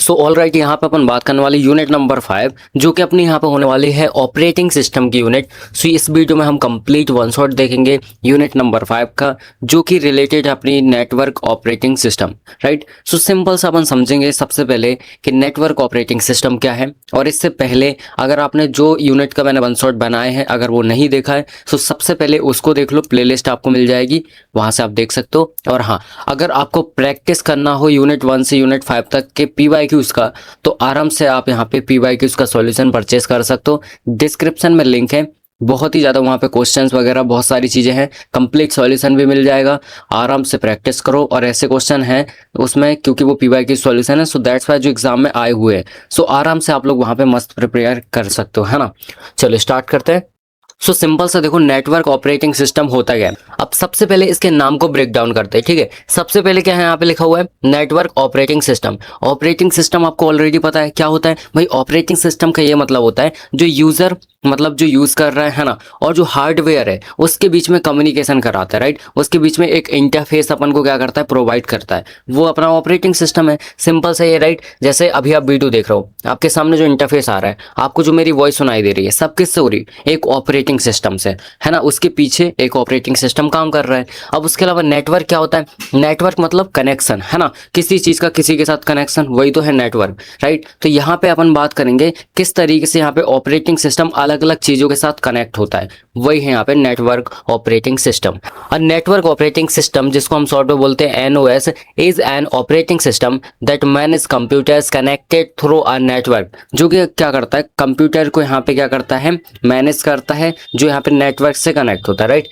So alright, यहाँ पे अपन बात करने वाली यूनिट नंबर 5 जो कि अपनी यहाँ पे होने वाली है ऑपरेटिंग सिस्टम की यूनिट। सो इस वीडियो में हम कंप्लीट वन शॉट देखेंगे यूनिट नंबर 5 का, जो कि रिलेटेड है अपनी network operating system. Right, so simple सा अपन समझेंगे सबसे पहले कि नेटवर्क ऑपरेटिंग सिस्टम क्या है। और इससे पहले अगर आपने जो यूनिट का मैंने वन शॉट बनाए हैं अगर वो नहीं देखा है तो सबसे पहले उसको देख लो, प्लेलिस्ट आपको मिल जाएगी, वहां से आप देख सकते हो। और हाँ, अगर आपको प्रैक्टिस करना हो यूनिट 1 से यूनिट 5 तक के PYQs का, तो आराम से आप यहाँ पे PYQs का सॉल्यूशन परचेस कर सकते हो। डिस्क्रिप्शन में लिंक है, बहुत ही ज़्यादा वहाँ पे क्वेश्चंस वगैरह बहुत सारी चीज़ें हैं, कंप्लीट सॉल्यूशन भी मिल जाएगा। आराम से प्रैक्टिस करो और ऐसे क्वेश्चन हैं उसमें क्योंकि वो PYQ सॉल्यूशन है, सो दैट्स वाई जो एग्जाम में आए हुए हैं। सो आराम से आप लोग वहाँ पे मस्त प्रिपेयर कर सकते हो, है ना। चलो स्टार्ट करते हैं। सो सिंपल सा देखो नेटवर्क ऑपरेटिंग सिस्टम होता क्या है। अब सबसे पहले इसके नाम को ब्रेक डाउन करते हैं, ठीक है। सबसे पहले क्या है यहाँ पे लिखा हुआ है, network operating system. Operating system आपको ऑलरेडी पता है क्या होता है भाई। ऑपरेटिंग सिस्टम का ये मतलब होता है जो यूजर मतलब जो यूज कर रहा है ना, और जो हार्डवेयर है उसके बीच में कम्युनिकेशन कराता है। राइट, उसके बीच में एक इंटरफेस अपन को क्या करता है, प्रोवाइड करता है, वो अपना ऑपरेटिंग सिस्टम है। सिंपल सा ये, राइट। जैसे अभी आप वीडियो देख रहे हो, आपके सामने जो इंटरफेस आ रहा है, आपको जो मेरी वॉइस सुनाई दे रही है, सब किससे हो रही है, एक ऑपरेटिंग सिस्टम से, है ना। उसके पीछे एक ऑपरेटिंग सिस्टम काम कर रहा है। अब उसके अलावा नेटवर्क क्या होता है, नेटवर्क मतलब कनेक्शन, है ना, किसी चीज का किसी के साथ कनेक्शन, वही तो है नेटवर्क। राइट, तो यहाँ पे अपन बात करेंगे किस तरीके से यहाँ पे ऑपरेटिंग सिस्टम अलग अलग चीजों के साथ कनेक्ट होता है, वही है यहाँ पे नेटवर्क ऑपरेटिंग सिस्टम। और नेटवर्क ऑपरेटिंग सिस्टम, जिसको हम शॉर्ट में बोलते हैं NOS, is an operating system that manage computers connected through a network. जो कि क्या करता है, कंप्यूटर को यहाँ पे क्या करता है, मैनेज करता है, जो यहाँ पे नेटवर्क से कनेक्ट होता है। Right,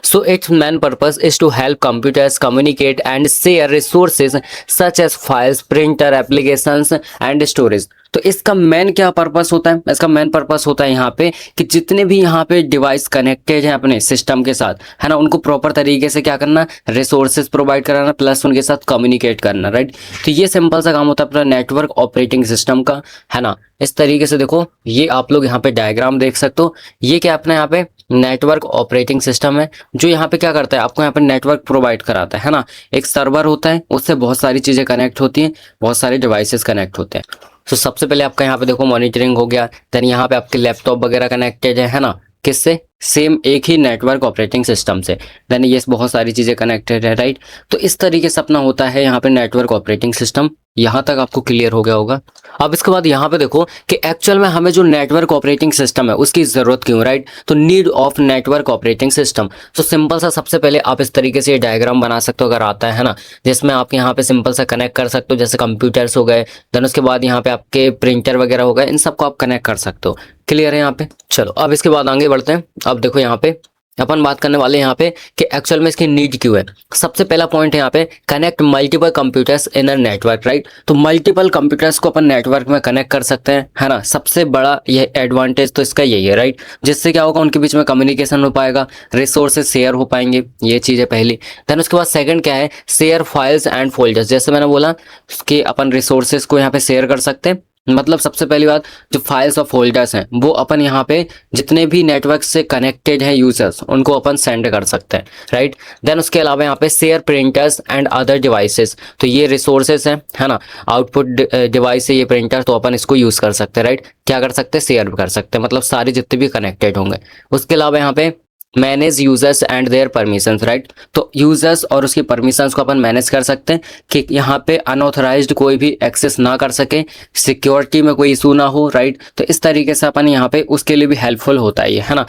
so its main purpose is to help computers communicate and share resources such as files, printer, applications and storage। तो इसका मेन क्या पर्पस होता है, इसका मेन पर्पस होता है यहाँ पे कि जितने भी यहाँ पे डिवाइस कनेक्टेड हैं अपने सिस्टम के साथ, है ना, उनको प्रॉपर तरीके से क्या करना, रिसोर्सेज प्रोवाइड कराना, प्लस उनके साथ कम्युनिकेट करना। राइट, तो ये सिंपल सा काम होता है अपना नेटवर्क ऑपरेटिंग सिस्टम का, है ना। इस तरीके से देखो, ये आप लोग यहाँ पे डायग्राम देख सकते हो, ये क्या अपना यहाँ पे नेटवर्क ऑपरेटिंग सिस्टम है, जो यहाँ पे क्या करता है, आपको यहाँ पे नेटवर्क प्रोवाइड कराता है ना। एक सर्वर होता है, उससे बहुत सारी चीजें कनेक्ट होती हैं, बहुत सारे डिवाइसेस कनेक्ट होते हैं। तो सबसे पहले आपका यहाँ पे देखो मॉनिटरिंग हो गया, देन यहाँ पे आपके लैपटॉप वगैरह कनेक्टेड है ना, किससे, सेम एक ही नेटवर्क ऑपरेटिंग सिस्टम से। देन ये बहुत सारी चीजें कनेक्टेड है। राइट, तो इस तरीके से अपना होता है यहाँ पे नेटवर्क ऑपरेटिंग सिस्टम। यहाँ तक आपको क्लियर हो गया होगा। अब इसके बाद यहाँ पे देखो कि एक्चुअल में हमें जो नेटवर्क ऑपरेटिंग सिस्टम है उसकी जरूरत क्यों। राइट, तो need of network operating system. तो सिंपल सा सबसे पहले आप इस तरीके से डायग्राम बना सकते हो अगर आता है ना, जिसमें आप यहाँ पे सिंपल सा कनेक्ट कर सकते हो, जैसे कंप्यूटर्स हो गए, देन उसके बाद यहाँ पे आपके प्रिंटर वगैरह हो गए, इन सबको आप कनेक्ट कर सकते हो। क्लियर है यहाँ पे। चलो अब इसके बाद आगे बढ़ते हैं। अब देखो यहाँ पे अपन बात करने वाले यहाँ पे कि एक्चुअल में इसकी नीड क्यों है। सबसे पहला पॉइंट है यहाँ पे, connect multiple computers in a network. Right, तो मल्टीपल कंप्यूटर्स को अपन नेटवर्क में कनेक्ट कर सकते हैं, है ना। सबसे बड़ा ये एडवांटेज तो इसका यही है। राइट, जिससे क्या होगा, उनके बीच में कम्युनिकेशन हो पाएगा, रिसोर्सेज शेयर हो पाएंगे, ये चीज़ है पहली। देन उसके बाद सेकंड क्या है, शेयर फाइल्स एंड फोल्डर्स। जैसे मैंने बोला कि अपन रिसोर्सेज को यहाँ पे शेयर कर सकते हैं, मतलब सबसे पहली बात जो फाइल्स और फोल्डर्स हैं वो अपन यहाँ पे जितने भी नेटवर्क से कनेक्टेड हैं यूजर्स, उनको अपन सेंड कर सकते हैं। राइट, देन उसके अलावा यहाँ पे share printers and other devices. तो ये रिसोर्सेस हैं, है ना, आउटपुट डिवाइस है ये प्रिंटर, तो अपन इसको यूज कर सकते हैं। राइट, क्या कर सकते हैं, शेयर कर सकते हैं, मतलब सारे जितने भी कनेक्टेड होंगे। उसके अलावा यहाँ पे manage users and their permissions. Right, तो यूजर्स और उसकी परमिशंस को अपन मैनेज कर सकते हैं कि यहाँ पे अनऑथराइज्ड कोई भी एक्सेस ना कर सके, सिक्योरिटी में कोई इशू ना हो। राइट, तो इस तरीके से अपन यहाँ पे उसके लिए भी हेल्पफुल होता है ये, है ना।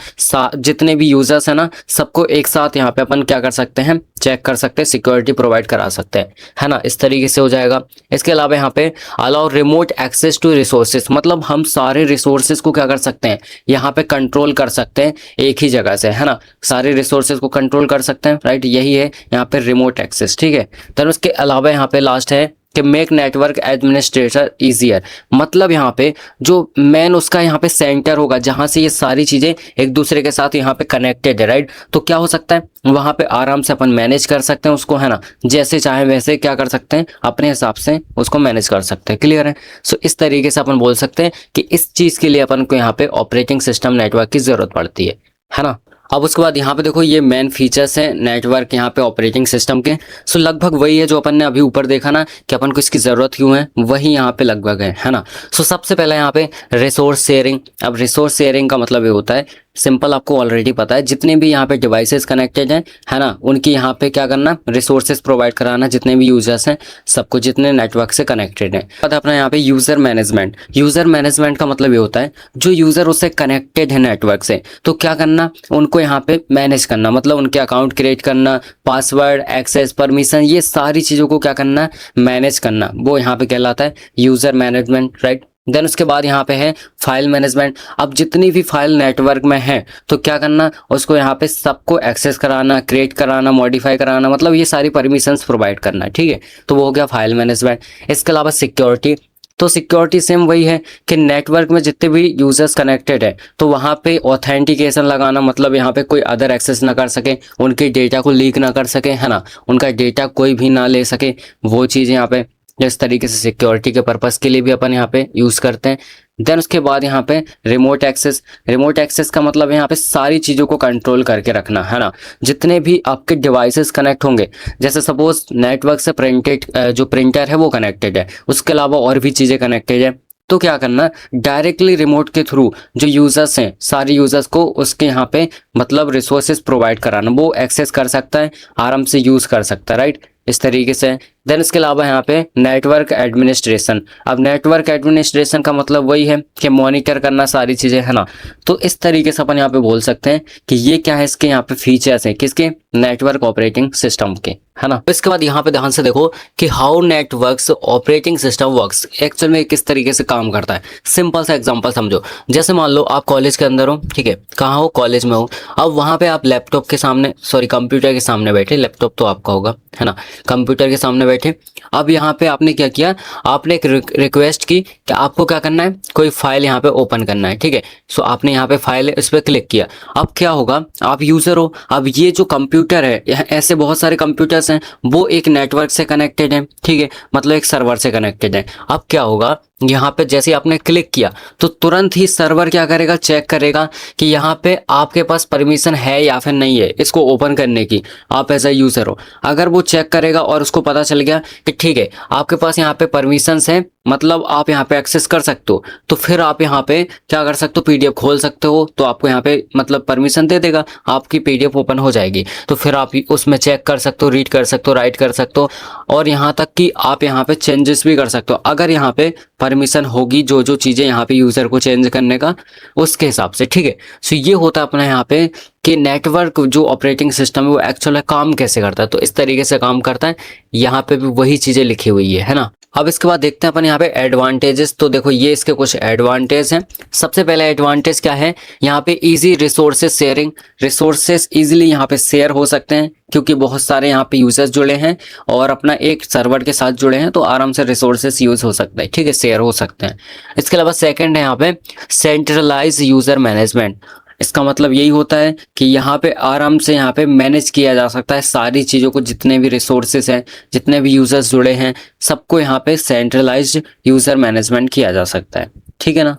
जितने भी यूजर्स है ना, सबको एक साथ यहाँ पे अपन क्या कर सकते हैं, चेक कर सकते हैं, सिक्योरिटी प्रोवाइड करा सकते हैं, है ना। इस तरीके से हो जाएगा। इसके अलावा यहाँ पे allow remote access to resources, मतलब हम सारे रिसोर्सेज को क्या कर सकते हैं, यहाँ पे कंट्रोल कर सकते हैं एक ही जगह से, है ना। सारे रिसोर्सेज को कंट्रोल कर सकते हैं। राइट, यही है यहाँ पे रिमोट एक्सेस। ठीक है, तो उसके अलावा यहाँ पे लास्ट है कि मेक नेटवर्क एडमिनिस्ट्रेटर इजियर, मतलब यहाँ पे जो मेन उसका यहाँ पे सेंटर होगा जहाँ से ये सारी चीजें एक दूसरे के साथ यहाँ पे कनेक्टेड है। राइट, तो क्या हो सकता है, वहाँ पे आराम से अपन मैनेज कर सकते हैं उसको, है ना, जैसे चाहे वैसे क्या कर सकते हैं, अपने हिसाब से उसको मैनेज कर सकते हैं। क्लियर है। सो इस तरीके से अपन बोल सकते हैं कि इस चीज के लिए अपन को यहाँ पे ऑपरेटिंग सिस्टम नेटवर्क की जरूरत पड़ती है ना। अब उसके बाद यहाँ पे देखो ये मेन फीचर्स हैं नेटवर्क यहाँ पे ऑपरेटिंग सिस्टम के। सो लगभग वही है जो अपन ने अभी ऊपर देखा ना कि अपन को इसकी ज़रूरत क्यों है, वही यहाँ पे लगभग है ना। सो सबसे पहले यहाँ पे रिसोर्स शेयरिंग। अब रिसोर्स शेयरिंग का मतलब ये होता है, सिंपल आपको ऑलरेडी पता है, जितने भी यहाँ पे डिवाइसेस कनेक्टेड हैं है ना, उनकी यहाँ पे क्या करना, रिसोर्सेज प्रोवाइड कराना, जितने भी यूजर्स हैं सबको, जितने नेटवर्क से कनेक्टेड हैं। बाद अपना यहाँ पे यूज़र मैनेजमेंट। यूज़र मैनेजमेंट का मतलब ये होता है जो यूज़र उससे कनेक्टेड है नेटवर्क से, तो क्या करना, उनको यहाँ पे मैनेज करना, मतलब उनके अकाउंट क्रिएट करना, पासवर्ड, एक्सेस, परमिशन, ये सारी चीज़ों को क्या करना, मैनेज करना, वो यहाँ पे कहलाता है यूज़र मैनेजमेंट, राइट। देन उसके बाद यहाँ पे है फाइल मैनेजमेंट। अब जितनी भी फाइल नेटवर्क में है तो क्या करना, उसको यहाँ पे सबको एक्सेस कराना, क्रिएट कराना, मॉडिफाई कराना, मतलब ये सारी परमिशंस प्रोवाइड करना, ठीक है। तो वो हो गया फाइल मैनेजमेंट। इसके अलावा सिक्योरिटी। तो सिक्योरिटी सेम वही है कि नेटवर्क में जितने भी यूजर्स कनेक्टेड है तो वहाँ पे ऑथेंटिकेशन लगाना, मतलब यहाँ पे कोई अदर एक्सेस ना कर सके, उनके डेटा को लीक ना कर सके, है ना, उनका डेटा कोई भी ना ले सके, वो चीज़ यहाँ पे इस तरीके से सिक्योरिटी के पर्पस के लिए भी अपन यहाँ पे यूज़ करते हैं। देन उसके बाद यहाँ पे रिमोट एक्सेस। रिमोट एक्सेस का मतलब यहाँ पे सारी चीज़ों को कंट्रोल करके रखना, है ना, जितने भी आपके डिवाइसेस कनेक्ट होंगे, जैसे सपोज नेटवर्क से प्रिंटेड जो प्रिंटर है वो कनेक्टेड है, उसके अलावा और भी चीज़ें कनेक्टेड है, तो क्या करना, डायरेक्टली रिमोट के थ्रू जो यूजर्स हैं सारे यूजर्स को उसके यहाँ पे मतलब रिसोर्सेज प्रोवाइड कराना, वो एक्सेस कर सकता है, आराम से यूज़ कर सकता है, राइट, इस तरीके से। देन इसके अलावा यहाँ पे नेटवर्क एडमिनिस्ट्रेशन। अब नेटवर्क एडमिनिस्ट्रेशन का मतलब वही है कि मॉनिटर करना सारी चीज़ें, है ना। तो इस तरीके से अपन यहाँ पे बोल सकते हैं कि ये क्या है, इसके यहाँ पे फीचर्स हैं, किसके, नेटवर्क ऑपरेटिंग सिस्टम के, है ना। इसके बाद यहाँ पे ध्यान से देखो कि how networks operating system works, actual में किस तरीके से काम करता है। सिंपल सा एग्जांपल समझो, जैसे मान लो आप कॉलेज के अंदर हो, ठीक है, कहाँ हो, कॉलेज में हो। अब वहाँ पे आप लैपटॉप के सामने, सॉरी कंप्यूटर के सामने बैठे, लैपटॉप तो आपका होगा, है ना, कंप्यूटर के सामने बैठे। अब यहाँ पे आपने क्या किया, आपने एक रिक्वेस्ट की कि आपको क्या करना है, कोई फाइल यहाँ पे ओपन करना है, ठीक है। सो आपने यहाँ पे फाइल है, इस पर क्लिक किया। अब क्या होगा, आप यूजर हो, अब ये जो कंप्यूटर है, ऐसे बहुत सारे कंप्यूटर्स हैं, वो एक नेटवर्क से कनेक्टेड है, ठीक है, मतलब एक सर्वर से कनेक्टेड है। अब क्या होगा, यहाँ पे जैसे आपने क्लिक किया तो तुरंत ही सर्वर क्या करेगा, चेक करेगा कि यहाँ पे आपके पास परमिशन है या फिर नहीं है इसको ओपन करने की, आप एज अ यूज़र हो। अगर वो चेक करेगा और उसको पता चल गया कि ठीक है आपके पास यहाँ पे परमिशंस हैं, मतलब आप यहाँ पे एक्सेस कर सकते हो, तो फिर आप यहाँ पे क्या कर सकते हो, पीडीएफ खोल सकते हो, तो आपको यहाँ पे मतलब परमिशन दे देगा, आपकी पीडीएफ ओपन हो जाएगी, तो फिर आप उसमें चेक कर सकते हो, रीड कर सकते हो, राइट कर सकते हो, और यहाँ तक कि आप यहाँ पे चेंजेस भी कर सकते हो अगर यहाँ पे परमिशन होगी, जो जो चीज़ें यहाँ पे यूज़र को चेंज करने का उसके हिसाब से, ठीक है। सो ये होता है अपना यहाँ पे कि नेटवर्क जो ऑपरेटिंग सिस्टम है वो एक्चुअल काम कैसे करता है, तो इस तरीके से काम करता है। यहाँ पे भी वही चीज़ें लिखी हुई है ना। अब इसके बाद देखते हैं अपन यहाँ पे एडवांटेजेस। तो देखो ये इसके कुछ एडवांटेज हैं। सबसे पहला एडवांटेज क्या है, यहाँ पे easy resources sharing, resources easily यहाँ पे शेयर हो सकते हैं क्योंकि बहुत सारे यहाँ पे यूजर्स जुड़े हैं और अपना एक सर्वर के साथ जुड़े हैं, तो आराम से रिसोर्सेज यूज हो सकता है, ठीक है, शेयर हो सकते हैं। इसके अलावा सेकंड है यहाँ पे सेंट्रलाइज यूजर मैनेजमेंट। इसका मतलब यही होता है कि यहाँ पे आराम से यहाँ पे मैनेज किया जा सकता है सारी चीज़ों को, जितने भी रिसोर्सेज हैं, जितने भी यूजर्स जुड़े हैं, सबको यहाँ पे सेंट्रलाइज्ड यूजर मैनेजमेंट किया जा सकता है, ठीक है ना।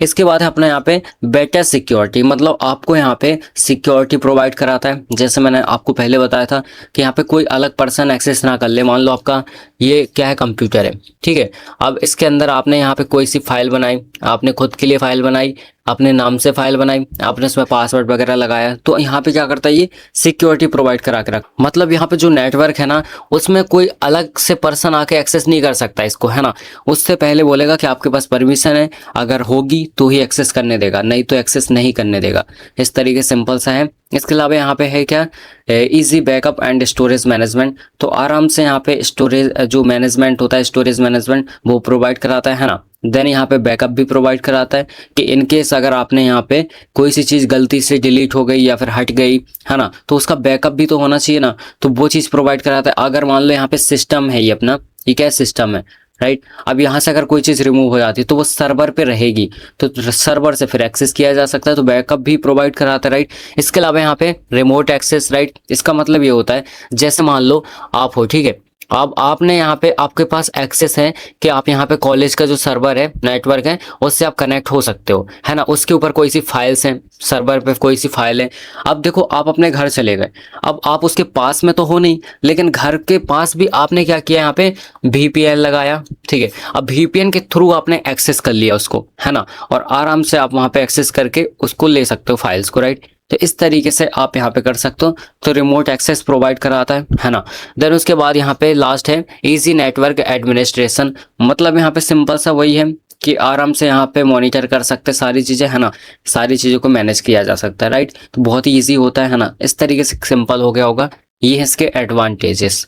इसके बाद है अपना यहाँ पे बेटर सिक्योरिटी, मतलब आपको यहाँ पे सिक्योरिटी प्रोवाइड कराता है। जैसे मैंने आपको पहले बताया था कि यहाँ पे कोई अलग पर्सन एक्सेस ना कर ले। मान लो आपका ये क्या है, कंप्यूटर है, ठीक है, अब इसके अंदर आपने यहाँ पे कोई सी फाइल बनाई, आपने खुद के लिए फाइल बनाई, अपने नाम से फाइल बनाई, आपने इसमें पासवर्ड वगैरह लगाया, तो यहाँ पे क्या करता है, ये सिक्योरिटी प्रोवाइड करा के रख, मतलब यहाँ पे जो नेटवर्क है ना उसमें कोई अलग से पर्सन आके एक्सेस नहीं कर सकता इसको, है ना। उससे पहले बोलेगा कि आपके पास परमिशन है, अगर होगी तो ही एक्सेस करने देगा, नहीं तो एक्सेस नहीं करने देगा। इस तरीके सिंपल सा है। इसके अलावा यहाँ पे है क्या, easy backup and storage management, तो आराम से यहाँ पे स्टोरेज जो मैनेजमेंट होता है, स्टोरेज मैनेजमेंट वो प्रोवाइड कराता है ना। देन यहाँ पे बैकअप भी प्रोवाइड कराता है कि इन केस अगर आपने यहाँ पे कोई सी चीज़ गलती से डिलीट हो गई या फिर हट गई, है ना, तो उसका बैकअप भी तो होना चाहिए ना, तो वो चीज़ प्रोवाइड कराता है। अगर मान लो यहाँ पे सिस्टम है, ये अपना ये क्या सिस्टम है, राइट, अब यहाँ से अगर कोई चीज़ रिमूव हो जाती है तो वो सर्वर पे रहेगी, तो सर्वर से फिर एक्सेस किया जा सकता है, तो बैकअप भी प्रोवाइड कराता है, राइट। इसके अलावा यहाँ पे रिमोट एक्सेस, राइट, इसका मतलब ये होता है जैसे मान लो आप हो, ठीक है, अब आपने यहाँ पे आपके पास एक्सेस है कि आप यहाँ पे कॉलेज का जो सर्वर है, नेटवर्क है, उससे आप कनेक्ट हो सकते हो, है ना। उसके ऊपर कोई सी फाइल्स हैं, सर्वर पे कोई सी फाइल है। अब देखो आप अपने घर चले गए, अब आप उसके पास में तो हो नहीं, लेकिन घर के पास भी आपने क्या किया, यहाँ पे VPN लगाया, ठीक है। अब VPN के थ्रू आपने एक्सेस कर लिया उसको, है ना, और आराम से आप वहाँ पे एक्सेस करके उसको ले सकते हो फाइल्स को, राइट। तो इस तरीके से आप यहाँ पे कर सकते हो, तो रिमोट एक्सेस प्रोवाइड कराता है ना। देन उसके बाद यहाँ पे लास्ट है इजी नेटवर्क एडमिनिस्ट्रेशन। मतलब यहाँ पे सिंपल सा वही है कि आराम से यहाँ पे मॉनिटर कर सकते हैं सारी चीज़ें, है ना, सारी चीज़ों को मैनेज किया जा सकता है, राइट। तो बहुत ही ईजी होता है ना, इस तरीके से सिंपल हो गया होगा। ये है इसके एडवांटेजेस।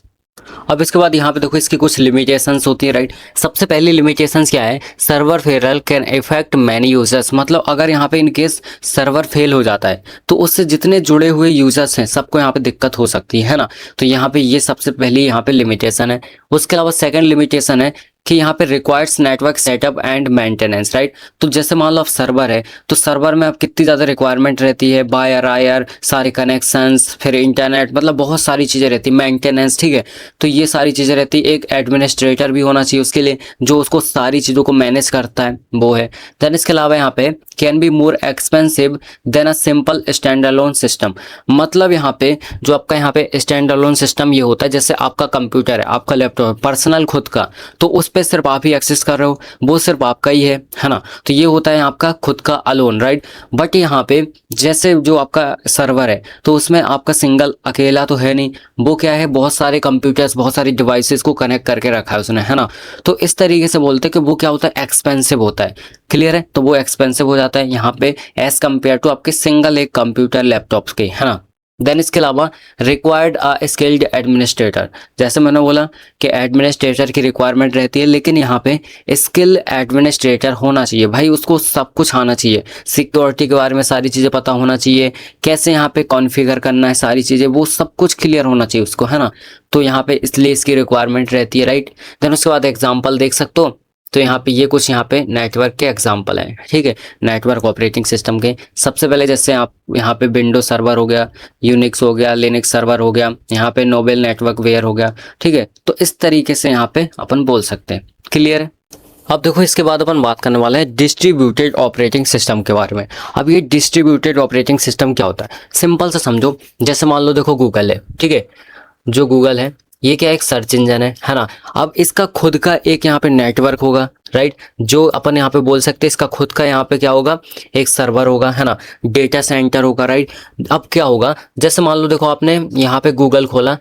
अब इसके बाद यहाँ पे देखो इसकी कुछ लिमिटेशंस होती है, राइट। सबसे पहली लिमिटेशंस क्या है, server failure can effect many users. मतलब अगर यहाँ पे इन केस सर्वर फेल हो जाता है तो उससे जितने जुड़े हुए यूजर्स हैं सबको यहाँ पे दिक्कत हो सकती है ना। तो यहाँ पे ये सबसे पहली यहाँ पे लिमिटेशन है। उसके अलावा सेकंड लिमिटेशन है कि यहाँ पे requireds network setup and maintenance, right. तो जैसे मान लो आप सर्वर है, तो सर्वर में अब कितनी ज़्यादा रिक्वायरमेंट रहती है, बायर आयर, सारे कनेक्शंस, फिर इंटरनेट, मतलब बहुत सारी चीज़ें रहती है, मेंटेनेंस, ठीक है। तो ये सारी चीज़ें रहती है। एक एडमिनिस्ट्रेटर भी होना चाहिए उसके लिए, जो उसको सारी चीज़ों को मैनेज करता है, वो है। देन इसके अलावा यहाँ पे can be more expensive than a simple stand alone system. मतलब यहाँ पे जो आपका यहाँ पे स्टैंड अलोन सिस्टम ये होता है, जैसे आपका कंप्यूटर है, आपका लैपटॉप है, पर्सनल खुद का, तो उस पे सिर्फ आप ही एक्सेस कर रहे हो, वो सिर्फ आपका ही है ना। तो ये होता है आपका खुद का अलोन, राइट। बट यहाँ पे जैसे जो आपका सर्वर है, तो उसमें आपका सिंगल अकेला तो है नहीं, वो क्या है, बहुत सारे कंप्यूटर्स, बहुत सारी डिवाइसेस को कनेक्ट करके रखा है उसने, है ना। तो इस तरीके से बोलते हैं कि वो क्या होता है, एक्सपेंसिव होता है। क्लियर है, तो वो एक्सपेंसिव हो जाता है यहाँ पे एज कम्पेयर टू आपके सिंगल एक कंप्यूटर लैपटॉप्स के, है ना। देन इसके अलावा रिक्वायर्ड स्किल्ड एडमिनिस्ट्रेटर। जैसे मैंने बोला कि एडमिनिस्ट्रेटर की रिक्वायरमेंट रहती है, लेकिन यहाँ पे स्किल एडमिनिस्ट्रेटर होना चाहिए भाई, उसको सब कुछ आना चाहिए, सिक्योरिटी के बारे में सारी चीज़ें पता होना चाहिए, कैसे यहाँ पे कॉन्फ़िगर करना है सारी चीज़ें, वो सब कुछ क्लियर होना चाहिए उसको, है ना। तो यहाँ पे इसलिए इसकी रिक्वायरमेंट रहती है, राइट। देन उसके बाद एग्जाम्पल देख सकते हो, तो यहाँ पे ये कुछ यहाँ पे नेटवर्क के एग्जाम्पल हैं, ठीक है, नेटवर्क ऑपरेटिंग सिस्टम के। सबसे पहले जैसे आप यहाँ पे विंडो सर्वर हो गया, यूनिक्स हो गया, लिनक्स सर्वर हो गया, यहाँ पे नोबेल नेटवर्क वेयर हो गया, ठीक है। तो इस तरीके से यहाँ पे अपन बोल सकते हैं। क्लियर है। अब देखो इसके बाद अपन बात करने वाले हैं डिस्ट्रीब्यूटेड ऑपरेटिंग सिस्टम के बारे में। अब ये डिस्ट्रीब्यूटेड ऑपरेटिंग सिस्टम क्या होता है, सिंपल सा समझो, जैसे मान लो देखो गूगल है, ठीक है। जो गूगल है ये क्या, एक सर्च इंजन है ना। अब इसका खुद का एक यहाँ पे नेटवर्क होगा, राइट। जो अपन यहाँ पे बोल सकते हैं इसका खुद का यहाँ पे क्या होगा, एक सर्वर होगा, है ना, डेटा सेंटर होगा, राइट। अब क्या होगा, जैसे मान लो देखो आपने यहाँ पे गूगल खोला,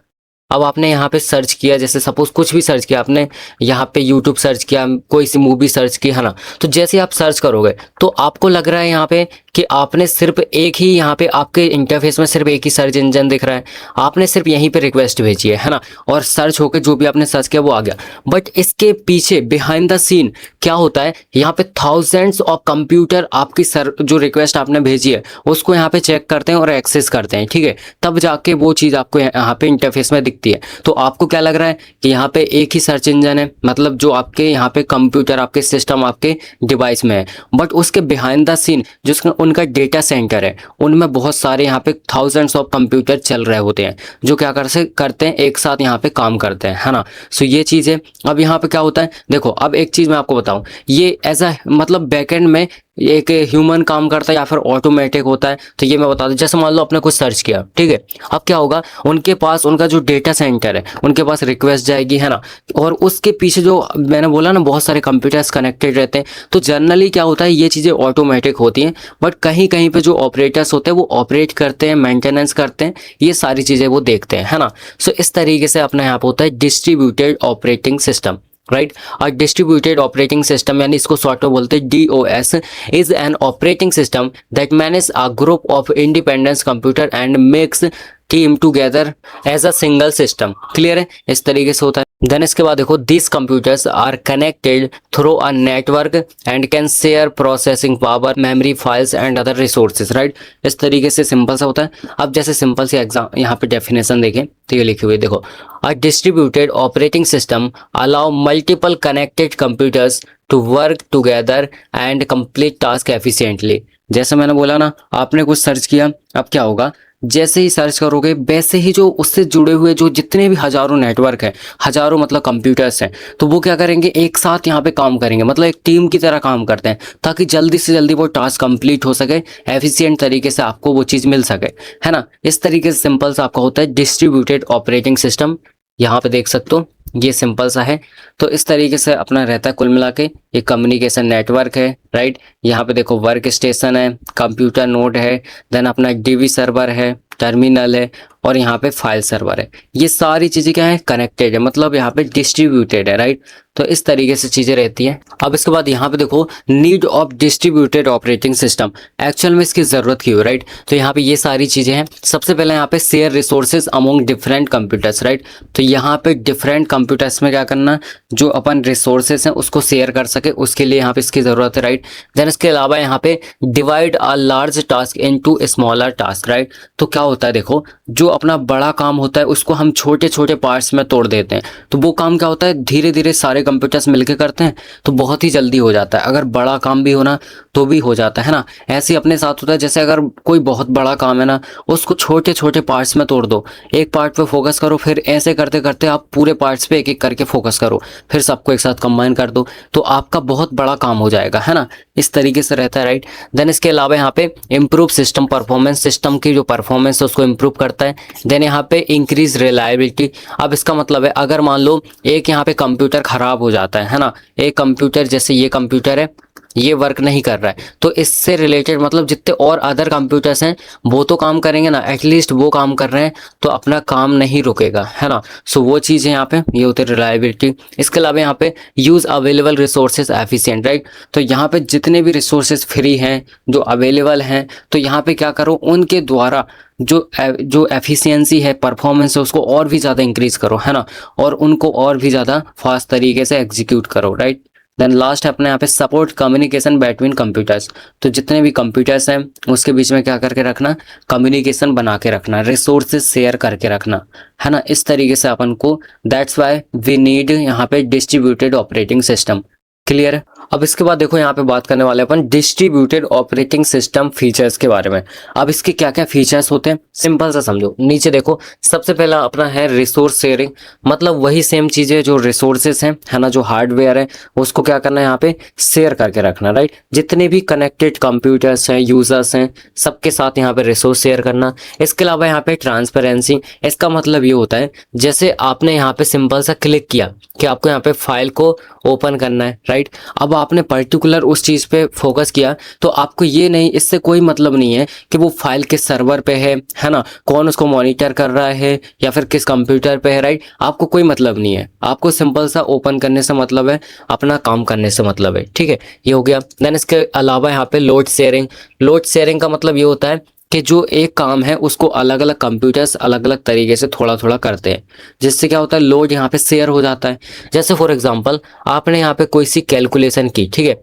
अब आपने यहाँ पे सर्च किया, जैसे सपोज कुछ भी सर्च किया आपने, यहाँ पे यूट्यूब सर्च किया, कोई सी मूवी सर्च की, है ना। तो जैसे आप सर्च करोगे तो आपको लग रहा है यहाँ पे कि आपने सिर्फ एक ही, यहाँ पे आपके इंटरफेस में सिर्फ एक ही सर्च इंजन दिख रहा है, आपने सिर्फ यहीं पे रिक्वेस्ट भेजी है ना, और सर्च होकर जो भी आपने सर्च किया वो आ गया। बट इसके पीछे बिहाइंड द सीन क्या होता है, यहाँ पे थाउजेंड्स ऑफ कंप्यूटर आपकी जो रिक्वेस्ट आपने भेजी है उसको यहाँ पे चेक करते हैं और एक्सेस करते हैं, ठीक है। तब जाके वो चीज़ आपको यहाँ पे इंटरफेस में दिखती है। तो आपको क्या लग रहा है कि यहाँ पे एक ही सर्च इंजन है, मतलब जो आपके यहाँ पे कंप्यूटर, आपके सिस्टम, आपके डिवाइस में है, बट उसके बिहाइंड द सीन जो उनका डेटा सेंटर है, उनमें बहुत सारे यहाँ पे थाउजेंड्स ऑफ कंप्यूटर चल रहे होते हैं, जो क्या करते हैं, एक साथ यहाँ पे काम करते हैं, है ना। सो ये चीज़ है। अब यहाँ पे क्या होता है, देखो अब एक चीज़ मैं आपको बताऊं, ये एज अ मतलब बैकएंड में एक ह्यूमन काम करता है या फिर ऑटोमेटिक होता है, तो ये मैं बता दूं। जैसे मान लो आपने कुछ सर्च किया, ठीक है, अब क्या होगा, उनके पास उनका जो डेटा सेंटर है, उनके पास रिक्वेस्ट जाएगी, है ना, और उसके पीछे जो मैंने बोला ना बहुत सारे कंप्यूटर्स कनेक्टेड रहते हैं। तो जनरली क्या होता है, ये चीज़ें ऑटोमेटिक होती हैं, बट कहीं कहीं पे जो ऑपरेटर्स होते हैं वो ऑपरेट करते हैं, मेंटेनेंस करते हैं, ये सारी चीज़ें वो देखते हैं, है ना। सो इस तरीके से अपना यहाँ पे होता है डिस्ट्रीब्यूटेड ऑपरेटिंग सिस्टम, राइट। और डिस्ट्रीब्यूटेड ऑपरेटिंग सिस्टम यानी इसको शॉर्ट में बोलते हैं DOS is an operating system that manage a group of independence computer and makes team together as a single system. Clear है, इस तरीके से होता है। देन इसके बाद देखो this computers are connected through a network and can share processing power, memory, files and other resources, right. इस तरीके से सिंपल सा होता है। अब जैसे सिंपल सी एग्जाम यहाँ पे डेफिनेशन देखें तो ये लिखी हुई है, देखो a distributed operating system allow multiple connected computers to work together and complete task efficiently. जैसे मैंने बोला ना, आपने कुछ सर्च किया, अब क्या होगा, जैसे ही सर्च करोगे वैसे ही जो उससे जुड़े हुए जो जितने भी हजारों नेटवर्क है, हजारों मतलब कंप्यूटर्स हैं, तो वो क्या करेंगे, एक साथ यहाँ पे काम करेंगे, मतलब एक टीम की तरह काम करते हैं ताकि जल्दी से जल्दी वो टास्क कंप्लीट हो सके, एफिशिएंट तरीके से आपको वो चीज़ मिल सके, है ना। इस तरीके से सिंपल सा आपका होता है डिस्ट्रीब्यूटेड ऑपरेटिंग सिस्टम। यहाँ पे देख सकते हो ये सिंपल सा है। तो इस तरीके से अपना रहता है कुल मिला के, एक कम्युनिकेशन नेटवर्क है, राइट। यहाँ पे देखो वर्क स्टेशन है, कंप्यूटर नोड है, देन अपना डीवी सर्वर है, टर्मिनल है, और यहाँ पे फाइल सर्वर है। ये सारी चीज़ें क्या है, कनेक्टेड है, मतलब यहाँ पे डिस्ट्रीब्यूटेड है, राइट। तो इस तरीके से चीज़ें रहती हैं। अब इसके बाद यहाँ पे देखो need of distributed operating system, actual में इसकी ज़रूरत क्यों, राइट। तो यहाँ पे ये सारी चीज़ें हैं। सबसे पहले यहाँ पे share resources among different computers, right. तो यहाँ पे डिफरेंट कंप्यूटर्स में क्या करना, जो अपन रिसोर्सेज हैं उसको शेयर कर सके, उसके लिए यहाँ पे इसकी ज़रूरत है, राइट। देन इसके अलावा यहाँ पे divide a large task into smaller task, right. तो क्या होता है देखो, जो अपना बड़ा काम होता है उसको हम छोटे छोटे पार्ट्स में तोड़ देते हैं, तो वो काम क्या होता है, धीरे धीरे सारे कंप्यूटर्स मिलके करते हैं तो बहुत ही जल्दी हो जाता है। अगर बड़ा काम भी होना तो भी हो जाता है ना। ऐसे ही अपने साथ होता है, जैसे अगर कोई बहुत बड़ा काम है ना, उसको छोटे छोटे पार्ट्स में तोड़ दो, एक पार्ट पे फोकस करो, फिर ऐसे करते करते आप पूरे पार्ट्स पे एक एक करके फोकस करो, फिर सबको एक साथ कंबाइन कर दो, तो आपका बहुत बड़ा काम हो जाएगा, है ना। इस तरीके से रहता है, राइट। देन इसके अलावा यहाँ पे इम्प्रूव सिस्टम परफॉर्मेंस, सिस्टम की जो परफॉर्मेंस है उसको इम्प्रूव करता है। देन यहाँ पे इंक्रीज रिलायबिलिटी। अब इसका मतलब है, अगर मान लो एक यहाँ पे कंप्यूटर खराब हो जाता है ना, एक कंप्यूटर जैसे ये कंप्यूटर है, ये वर्क नहीं कर रहा है, तो इससे रिलेटेड मतलब जितने और अदर कंप्यूटर्स हैं वो तो काम करेंगे ना, एटलीस्ट वो काम कर रहे हैं तो अपना काम नहीं रुकेगा, है ना। सो वो चीज़ है यहाँ पे, ये होती है रिलायबिलिटी। इसके अलावा यहाँ पे use available resources efficient, right. तो यहाँ पे जितने भी रिसोर्सेज फ्री हैं जो अवेलेबल हैं, तो यहाँ पे क्या करो, उनके द्वारा जो एफिशिएंसी है, परफॉर्मेंस है, उसको और भी ज़्यादा इंक्रीज करो, है ना, और उनको और भी ज़्यादा फास्ट तरीके से एग्जीक्यूट करो, राइट। देन लास्ट है अपने यहाँ पे सपोर्ट कम्युनिकेशन बिटवीन कंप्यूटर्स। तो जितने भी कंप्यूटर्स हैं उसके बीच में क्या करके रखना, कम्युनिकेशन बना के रखना, रिसोर्सेज शेयर करके रखना, है ना। इस तरीके से अपन को, दैट्स वाई वी नीड यहाँ पे डिस्ट्रीब्यूटेड ऑपरेटिंग सिस्टम। क्लियर है। अब इसके बाद देखो यहाँ पे बात करने वाले अपन डिस्ट्रीब्यूटेड ऑपरेटिंग सिस्टम फीचर्स के बारे में। अब इसके क्या क्या फीचर्स होते हैं सिंपल सा समझो, नीचे देखो। सबसे पहला अपना है रिसोर्स शेयरिंग, मतलब वही सेम चीजें जो रिसोर्सेस हैं, है ना, जो हार्डवेयर है उसको क्या करना है यहाँ पे शेयर करके रखना, राइट। जितने भी कनेक्टेड कंप्यूटर्स हैं, यूजर्स हैं, सबके साथ यहाँ पे रिसोर्स शेयर करना। इसके अलावा यहाँ पे ट्रांसपेरेंसी, इसका मतलब ये होता है जैसे आपने यहाँ पे सिंपल सा क्लिक किया कि आपको यहाँ पे फाइल को ओपन करना है, राइट। अब आपने पर्टिकुलर उस चीज़ पे फोकस किया, तो आपको ये नहीं, इससे कोई मतलब नहीं है कि वो फाइल किस सर्वर पे है ना, कौन उसको मॉनिटर कर रहा है या फिर किस कंप्यूटर पे है, राइट। आपको कोई मतलब नहीं है, आपको सिंपल सा ओपन करने से मतलब है, अपना काम करने से मतलब है, ठीक है। ये हो गया। देन इसके अलावा यहाँ पे लोड शेयरिंग। लोड शेयरिंग का मतलब ये होता है कि जो एक काम है उसको अलग अलग कंप्यूटर्स अलग अलग तरीके से थोड़ा थोड़ा करते हैं, जिससे क्या होता है, लोड यहाँ पे शेयर हो जाता है। जैसे फॉर एग्जांपल आपने यहाँ पे कोई सी कैलकुलेशन की, ठीक है,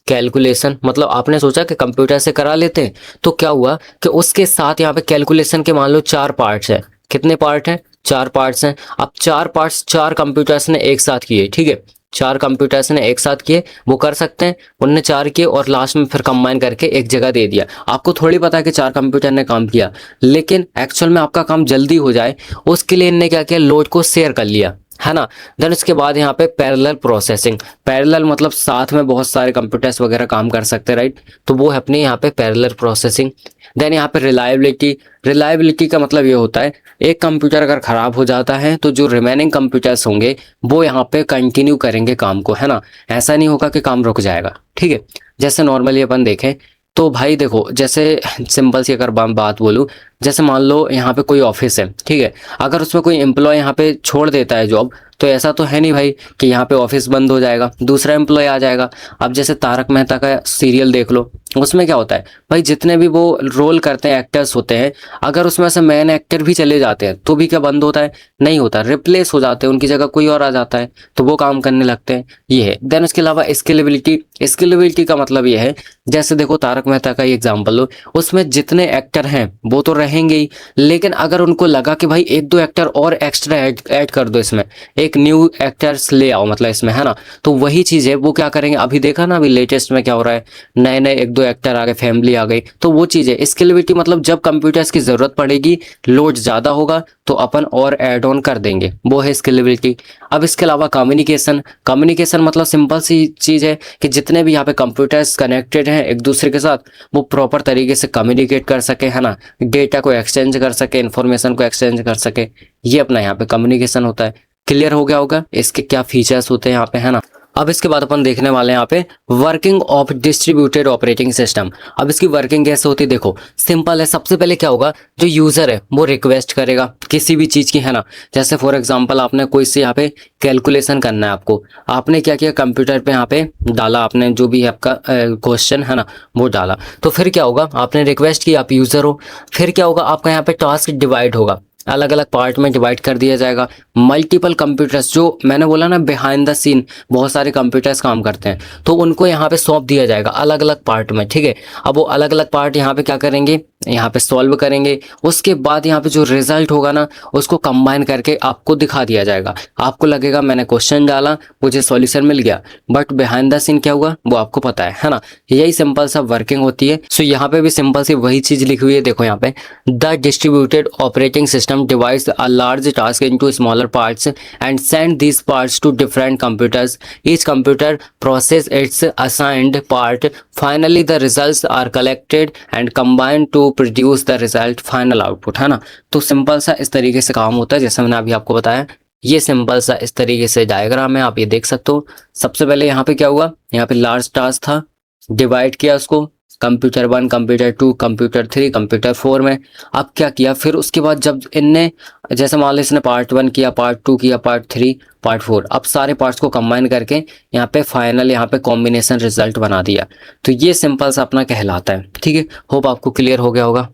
कैलकुलेशन मतलब आपने सोचा कि कंप्यूटर से करा लेते हैं, तो क्या हुआ कि उसके साथ यहाँ पे कैलकुलेशन के मान लो 4 पार्ट्स है। कितने पार्ट हैं, 4 पार्ट्स हैं। अब 4 पार्ट्स 4 कंप्यूटर्स ने एक साथ किए, ठीक है, 4 कंप्यूटर्स ने एक साथ किए, वो कर सकते हैं, उनने 4 किए और लास्ट में फिर कंबाइन करके एक जगह दे दिया। आपको थोड़ी पता है कि 4 कंप्यूटर ने काम किया, लेकिन एक्चुअल में आपका काम जल्दी हो जाए उसके लिए इनने क्या किया, लोड को शेयर कर लिया, है ना। देन उसके बाद यहाँ पे पैरेलल प्रोसेसिंग। पैरेलल मतलब साथ में बहुत सारे कंप्यूटर्स वगैरह काम कर सकते हैं, राइट। तो वो है अपने यहाँ पे पैरेलल प्रोसेसिंग। देन यहाँ पे रिलायबिलिटी। रिलायबिलिटी का मतलब ये होता है, एक कंप्यूटर अगर ख़राब हो जाता है तो जो रिमेनिंग कंप्यूटर्स होंगे वो यहाँ पे कंटिन्यू करेंगे काम को, है ना। ऐसा नहीं होगा कि काम रुक जाएगा, ठीक है। जैसे नॉर्मली अपन देखें तो भाई देखो, जैसे सिंपल सी अगर बात बोलूँ, जैसे मान लो यहाँ पे कोई ऑफिस है, ठीक है, अगर उसमें कोई एम्प्लॉय यहाँ पे छोड़ देता है जॉब, तो ऐसा तो है नहीं भाई कि यहाँ पे ऑफिस बंद हो जाएगा, दूसरा एम्प्लॉय आ जाएगा। अब जैसे तारक मेहता का सीरियल देख लो, उसमें क्या होता है भाई, जितने भी वो रोल करते हैं, एक्टर्स होते हैं, अगर उसमें से मेन एक्टर भी चले जाते हैं तो भी क्या बंद होता है, नहीं होता, रिप्लेस हो जाते हैं, उनकी जगह कोई और आ जाता है तो वो काम करने लगते हैं, ये है। देन उसके अलावा स्केलेबिलिटी। स्केलेबिलिटी का मतलब ये है, जैसे देखो तारक मेहता का ही एग्जाम्पल लो, उसमें जितने एक्टर हैं वो तो रह रहेंगे ही, लेकिन अगर उनको लगा कि भाई एक दो एक्टर और एक्स्ट्रा ऐड कर दो, इसमें एक न्यू एक्टर्स ले आओ मतलब इसमें, है ना, तो वही चीज़ है वो क्या करेंगे, अभी देखा ना अभी लेटेस्ट में क्या हो रहा है, नए नए एक दो एक्टर आ गए, फैमिली आ गई, तो वो चीज़ है स्केलेबिलिटी, मतलब जब कंप्यूटर्स की ज़रूरत पड़ेगी, लोड ज़्यादा होगा तो अपन और ऐड ऑन कर देंगे, वो है स्केलेबिलिटी। अब इसके अलावा कम्युनिकेशन, कम्युनिकेशन मतलब सिंपल सी चीज़ है कि जितने भी यहाँ पे कंप्यूटर्स कनेक्टेड हैं एक दूसरे के साथ, वो प्रॉपर तरीके से कम्युनिकेट कर सके, है ना, डेटा को एक्सचेंज कर सके, इन्फॉर्मेशन को एक्सचेंज कर सके, ये अपना यहाँ पे कम्युनिकेशन होता है। क्लियर हो गया होगा इसके क्या फीचर्स होते हैं यहाँ पे, है ना। अब इसके बाद अपन देखने वाले हैं यहाँ पे working of distributed operating system. अब इसकी वर्किंग कैसे होती है, देखो सिंपल है। सबसे पहले क्या होगा, जो यूजर है वो रिक्वेस्ट करेगा किसी भी चीज की, है ना, जैसे फॉर एग्जांपल आपने कोई से यहाँ पे कैलकुलेशन करना है आपको, आपने क्या किया, कंप्यूटर पे यहाँ पे डाला, आपने जो भी आपका क्वेश्चन है ना वो डाला, तो फिर क्या होगा, आपने रिक्वेस्ट की, आप यूजर हो, फिर क्या होगा, आपका यहाँ पे टास्क डिवाइड होगा, अलग अलग पार्ट में डिवाइड कर दिया जाएगा। मल्टीपल कंप्यूटर्स, जो मैंने बोला ना बिहाइंड द सीन बहुत सारे कंप्यूटर्स काम करते हैं, तो उनको यहाँ पे सौंप दिया जाएगा अलग अलग पार्ट में, ठीक है। अब वो अलग अलग पार्ट यहाँ पे क्या करेंगे, यहाँ पे सॉल्व करेंगे, उसके बाद यहाँ पे जो रिजल्ट होगा ना उसको कंबाइन करके आपको दिखा दिया जाएगा। आपको लगेगा मैंने क्वेश्चन डाला मुझे सॉल्यूशन मिल गया, बट बिहाइंड द सीन क्या हुआ वो आपको पता है ना। यही सिंपल सा वर्किंग होती है। सो यहाँ पे भी सिंपल सी वही चीज लिखी हुई है, देखो यहाँ पे, the distributed operating system divides a large task into smaller parts and send these parts to different computers. Each computer process its assigned part. Finally, the results are collected and combined to produce the result final output, है ना। तो simple सा इस तरीके से काम होता है, जैसे मैंने अभी आपको बताया। ये सिंपल सा इस तरीके से डायग्राम है, आप ये देख सकते हो। सबसे पहले यहाँ पे क्या हुआ, यहाँ पे लार्ज टास्क था, डिवाइड किया उसको कंप्यूटर 1, कंप्यूटर 2, कंप्यूटर 3, कंप्यूटर 4 में। अब क्या किया, फिर उसके बाद जब इनने, जैसे मान लो इसने पार्ट 1 किया, पार्ट 2 किया, पार्ट 3, पार्ट 4, अब सारे पार्ट्स को कंबाइन करके यहाँ पे फाइनल यहाँ पे कॉम्बिनेशन रिजल्ट बना दिया। तो ये सिंपल सा अपना कहलाता है, ठीक है। होप आपको क्लियर हो गया होगा।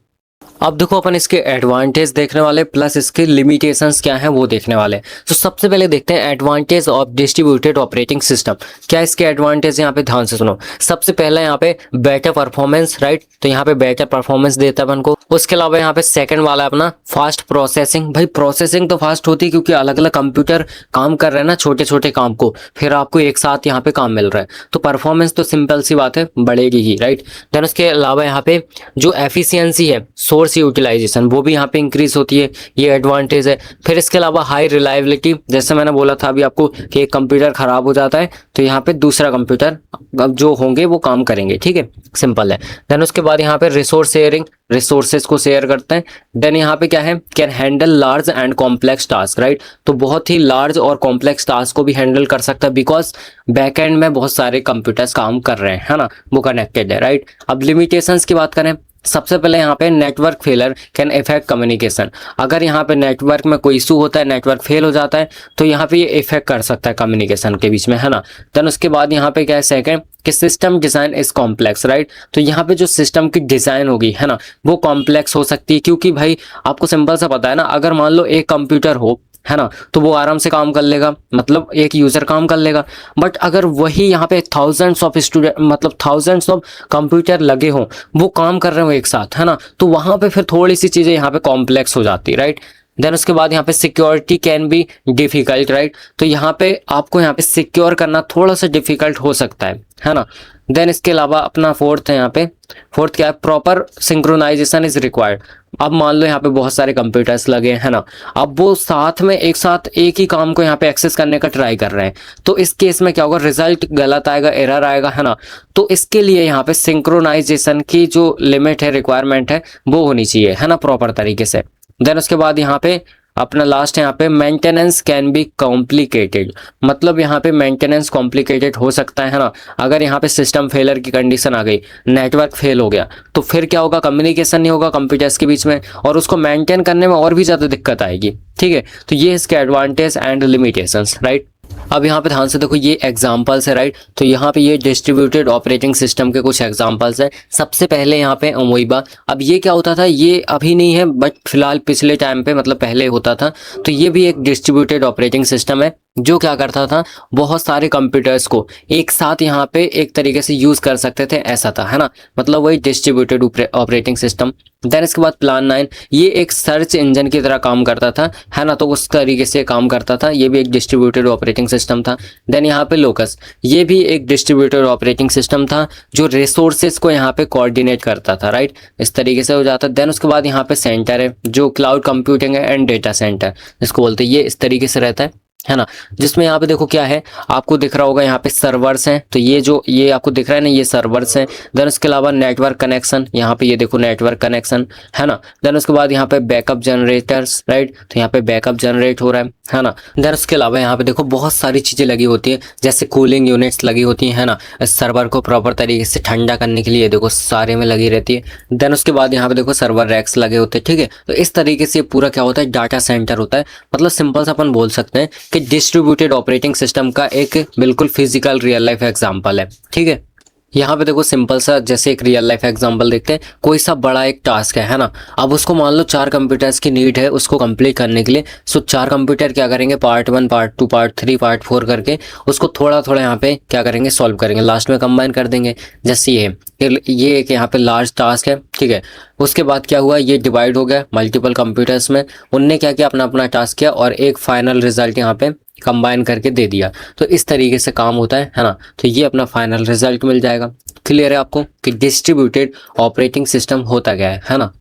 अब देखो अपन इसके एडवांटेज देखने वाले प्लस इसके लिमिटेशंस क्या हैं वो देखने वाले। तो सबसे पहले देखते हैं advantage of distributed operating system. क्या इसके एडवांटेज, यहाँ पे ध्यान से सुनो। सबसे पहले यहाँ पे बेटर परफॉर्मेंस, राइट, तो यहाँ पे बेटर परफॉर्मेंस देता है अपन को। उसके अलावा यहाँ पे सेकंड वाला है अपना फास्ट प्रोसेसिंग। भाई प्रोसेसिंग तो फास्ट होती है क्योंकि अलग अलग कंप्यूटर काम कर रहे हैं ना छोटे छोटे काम को, फिर आपको एक साथ यहाँ पे काम मिल रहा है, तो परफॉर्मेंस तो सिंपल सी बात है बढ़ेगी ही, राइट। देन उसके अलावा यहाँ पे जो एफिशिएंसी है, सोर्स यूटिलाइजेशन, वो भी यहाँ पे इंक्रीज होती है, ये एडवांटेज है। फिर इसके अलावा हाई रिलायबिलिटी, जैसे मैंने बोला था अभी आपको कि एक कंप्यूटर खराब हो जाता है तो यहाँ पे दूसरा कंप्यूटर जो होंगे वो काम करेंगे, ठीक है, सिंपल है। देन उसके बाद यहाँ पे रिसोर्स शेयरिंग, रिसोर्सेज को शेयर करते हैं। देन यहाँ पे क्या है, can handle large and complex task, right, तो बहुत ही लार्ज और कॉम्प्लेक्स टास्क को भी हैंडल कर सकता है, बिकॉज बैक एंड में बहुत सारे कंप्यूटर्स काम कर रहे हैं, है ना, वो कनेक्टेड है, राइट। अब लिमिटेशंस की बात करें, सबसे पहले यहाँ पे network failure can effect communication. अगर यहाँ पे नेटवर्क में कोई इशू होता है, नेटवर्क फेल हो जाता है, तो यहाँ पे ये इफेक्ट कर सकता है कम्युनिकेशन के बीच में, है ना। देन उसके बाद यहाँ पे क्या है सेकंड, कि system design is complex, right, तो यहाँ पे जो सिस्टम की डिजाइन होगी, है ना, वो कॉम्प्लेक्स हो सकती है, क्योंकि भाई आपको सिंपल सा पता है ना, अगर मान लो एक कंप्यूटर हो, है ना, तो वो आराम से काम कर लेगा, मतलब एक यूजर काम कर लेगा। बट अगर वही यहाँ पे थाउजेंड्स ऑफ स्टूडेंट, मतलब थाउजेंड्स ऑफ कंप्यूटर लगे हों, वो काम कर रहे हो एक साथ, है ना, तो वहां पे फिर थोड़ी सी चीजें यहाँ पे कॉम्प्लेक्स हो जाती है, राइट। देन उसके बाद यहाँ पे security can be difficult, right, तो यहाँ पे आपको यहाँ पे सिक्योर करना थोड़ा सा डिफिकल्ट हो सकता है ना। देन इसके अलावा अपना फोर्थ है, यहाँ पे फोर्थ क्या है, प्रॉपर सिंक्रोनाइजेशन इज रिक्वायर्ड। अब मान लो यहाँ पे बहुत सारे कंप्यूटर्स लगे हैं ना, अब वो साथ में एक साथ एक ही काम को यहाँ पे एक्सेस करने का ट्राई कर रहे हैं, तो इस केस में क्या होगा, रिजल्ट गलत आएगा, एरर आएगा, है ना। तो इसके लिए यहाँ पे सिंक्रोनाइजेशन की जो लिमिट है, रिक्वायरमेंट है, वो होनी चाहिए, है ना, प्रॉपर तरीके से। देन उसके बाद यहाँ पे अपना लास्ट है, यहाँ पे मेंटेनेंस कैन बी कॉम्प्लिकेटेड, मतलब यहाँ पे मेंटेनेंस कॉम्प्लिकेटेड हो सकता है ना। अगर यहाँ पे सिस्टम फेलर की कंडीशन आ गई, नेटवर्क फेल हो गया, तो फिर क्या होगा, कम्युनिकेशन नहीं होगा कंप्यूटर्स के बीच में, और उसको मेंटेन करने में और भी ज़्यादा दिक्कत आएगी, ठीक है। तो ये इसके एडवांटेज एंड लिमिटेशंस, राइट। अब यहाँ पे ध्यान से देखो, ये एग्जांपल्स है, राइट, तो यहाँ पे ये डिस्ट्रीब्यूटेड ऑपरेटिंग सिस्टम के कुछ एग्जांपल्स है। सबसे पहले यहाँ पे अमोइबा। अब ये क्या होता था, ये अभी नहीं है बट फिलहाल पिछले टाइम पे, मतलब पहले होता था, तो ये भी एक डिस्ट्रीब्यूटेड ऑपरेटिंग सिस्टम है। जो क्या करता था, बहुत सारे कंप्यूटर्स को एक साथ यहाँ पे एक तरीके से यूज कर सकते थे, ऐसा था, है ना। मतलब वही डिस्ट्रीब्यूटेड ऑपरेटिंग सिस्टम। देन इसके बाद प्लान 9, ये एक सर्च इंजन की तरह काम करता था, है ना, तो उस तरीके से काम करता था, ये भी एक डिस्ट्रीब्यूटेड ऑपरेटिंग सिस्टम था। देन यहाँ पे लोकस, ये भी एक डिस्ट्रीब्यूटेड ऑपरेटिंग सिस्टम था जो रिसोर्सेज को यहाँ पे कोऑर्डिनेट करता था, राइट, इस तरीके से हो जाता। देन उसके बाद यहाँ पे सेंटर है जो क्लाउड कंप्यूटिंग है एंड डेटा सेंटर इसको बोलते हैं, ये इस तरीके से रहता है ना। जिसमें यहाँ पे देखो क्या है, आपको दिख रहा होगा यहाँ पे सर्वर्स हैं, तो ये आपको दिख रहा है ना, ये सर्वर्स हैं। देन उसके अलावा नेटवर्क कनेक्शन, यहाँ पे ये देखो नेटवर्क कनेक्शन, है ना। देन उसके बाद यहाँ पे बैकअप जनरेटर्स, राइट, तो यहाँ पे बैकअप जनरेट हो रहा है ना। देन उसके अलावा यहाँ पे देखो बहुत सारी चीजें लगी होती है, जैसे कूलिंग यूनिट्स लगी होती है ना, सर्वर को प्रॉपर तरीके से ठंडा करने के लिए देखो सारे में लगी रहती है। देन उसके बाद यहाँ पे देखो सर्वर रैक्स लगे होते हैं, ठीक है। तो इस तरीके से पूरा क्या होता है, डाटा सेंटर होता है। मतलब सिंपल सा अपन बोल सकते हैं कि डिस्ट्रीब्यूटेड ऑपरेटिंग सिस्टम का एक बिल्कुल फिजिकल रियल लाइफ एग्जांपल है, ठीक है। यहाँ पे देखो सिंपल सा जैसे एक रियल लाइफ एग्जांपल देखते हैं, कोई सा बड़ा एक टास्क है ना। अब उसको मान लो 4 कंप्यूटर्स की नीड है उसको कंप्लीट करने के लिए। सो 4 कंप्यूटर क्या करेंगे, पार्ट 1 पार्ट 2 पार्ट 3 पार्ट 4 करके उसको थोड़ा थोड़ा यहाँ पे क्या करेंगे, सॉल्व करेंगे, लास्ट में कंबाइन कर देंगे। जैसे ये एक यहाँ पे लार्ज टास्क है, ठीक है। उसके बाद क्या हुआ, ये डिवाइड हो गया मल्टीपल कंप्यूटर्स में, उनने क्या किया, अपना अपना टास्क किया और एक फाइनल रिजल्ट यहाँ पे कंबाइन करके दे दिया। तो इस तरीके से काम होता है ना। तो ये अपना फाइनल रिजल्ट मिल जाएगा। क्लियर है आपको कि डिस्ट्रीब्यूटेड ऑपरेटिंग सिस्टम होता क्या है ना।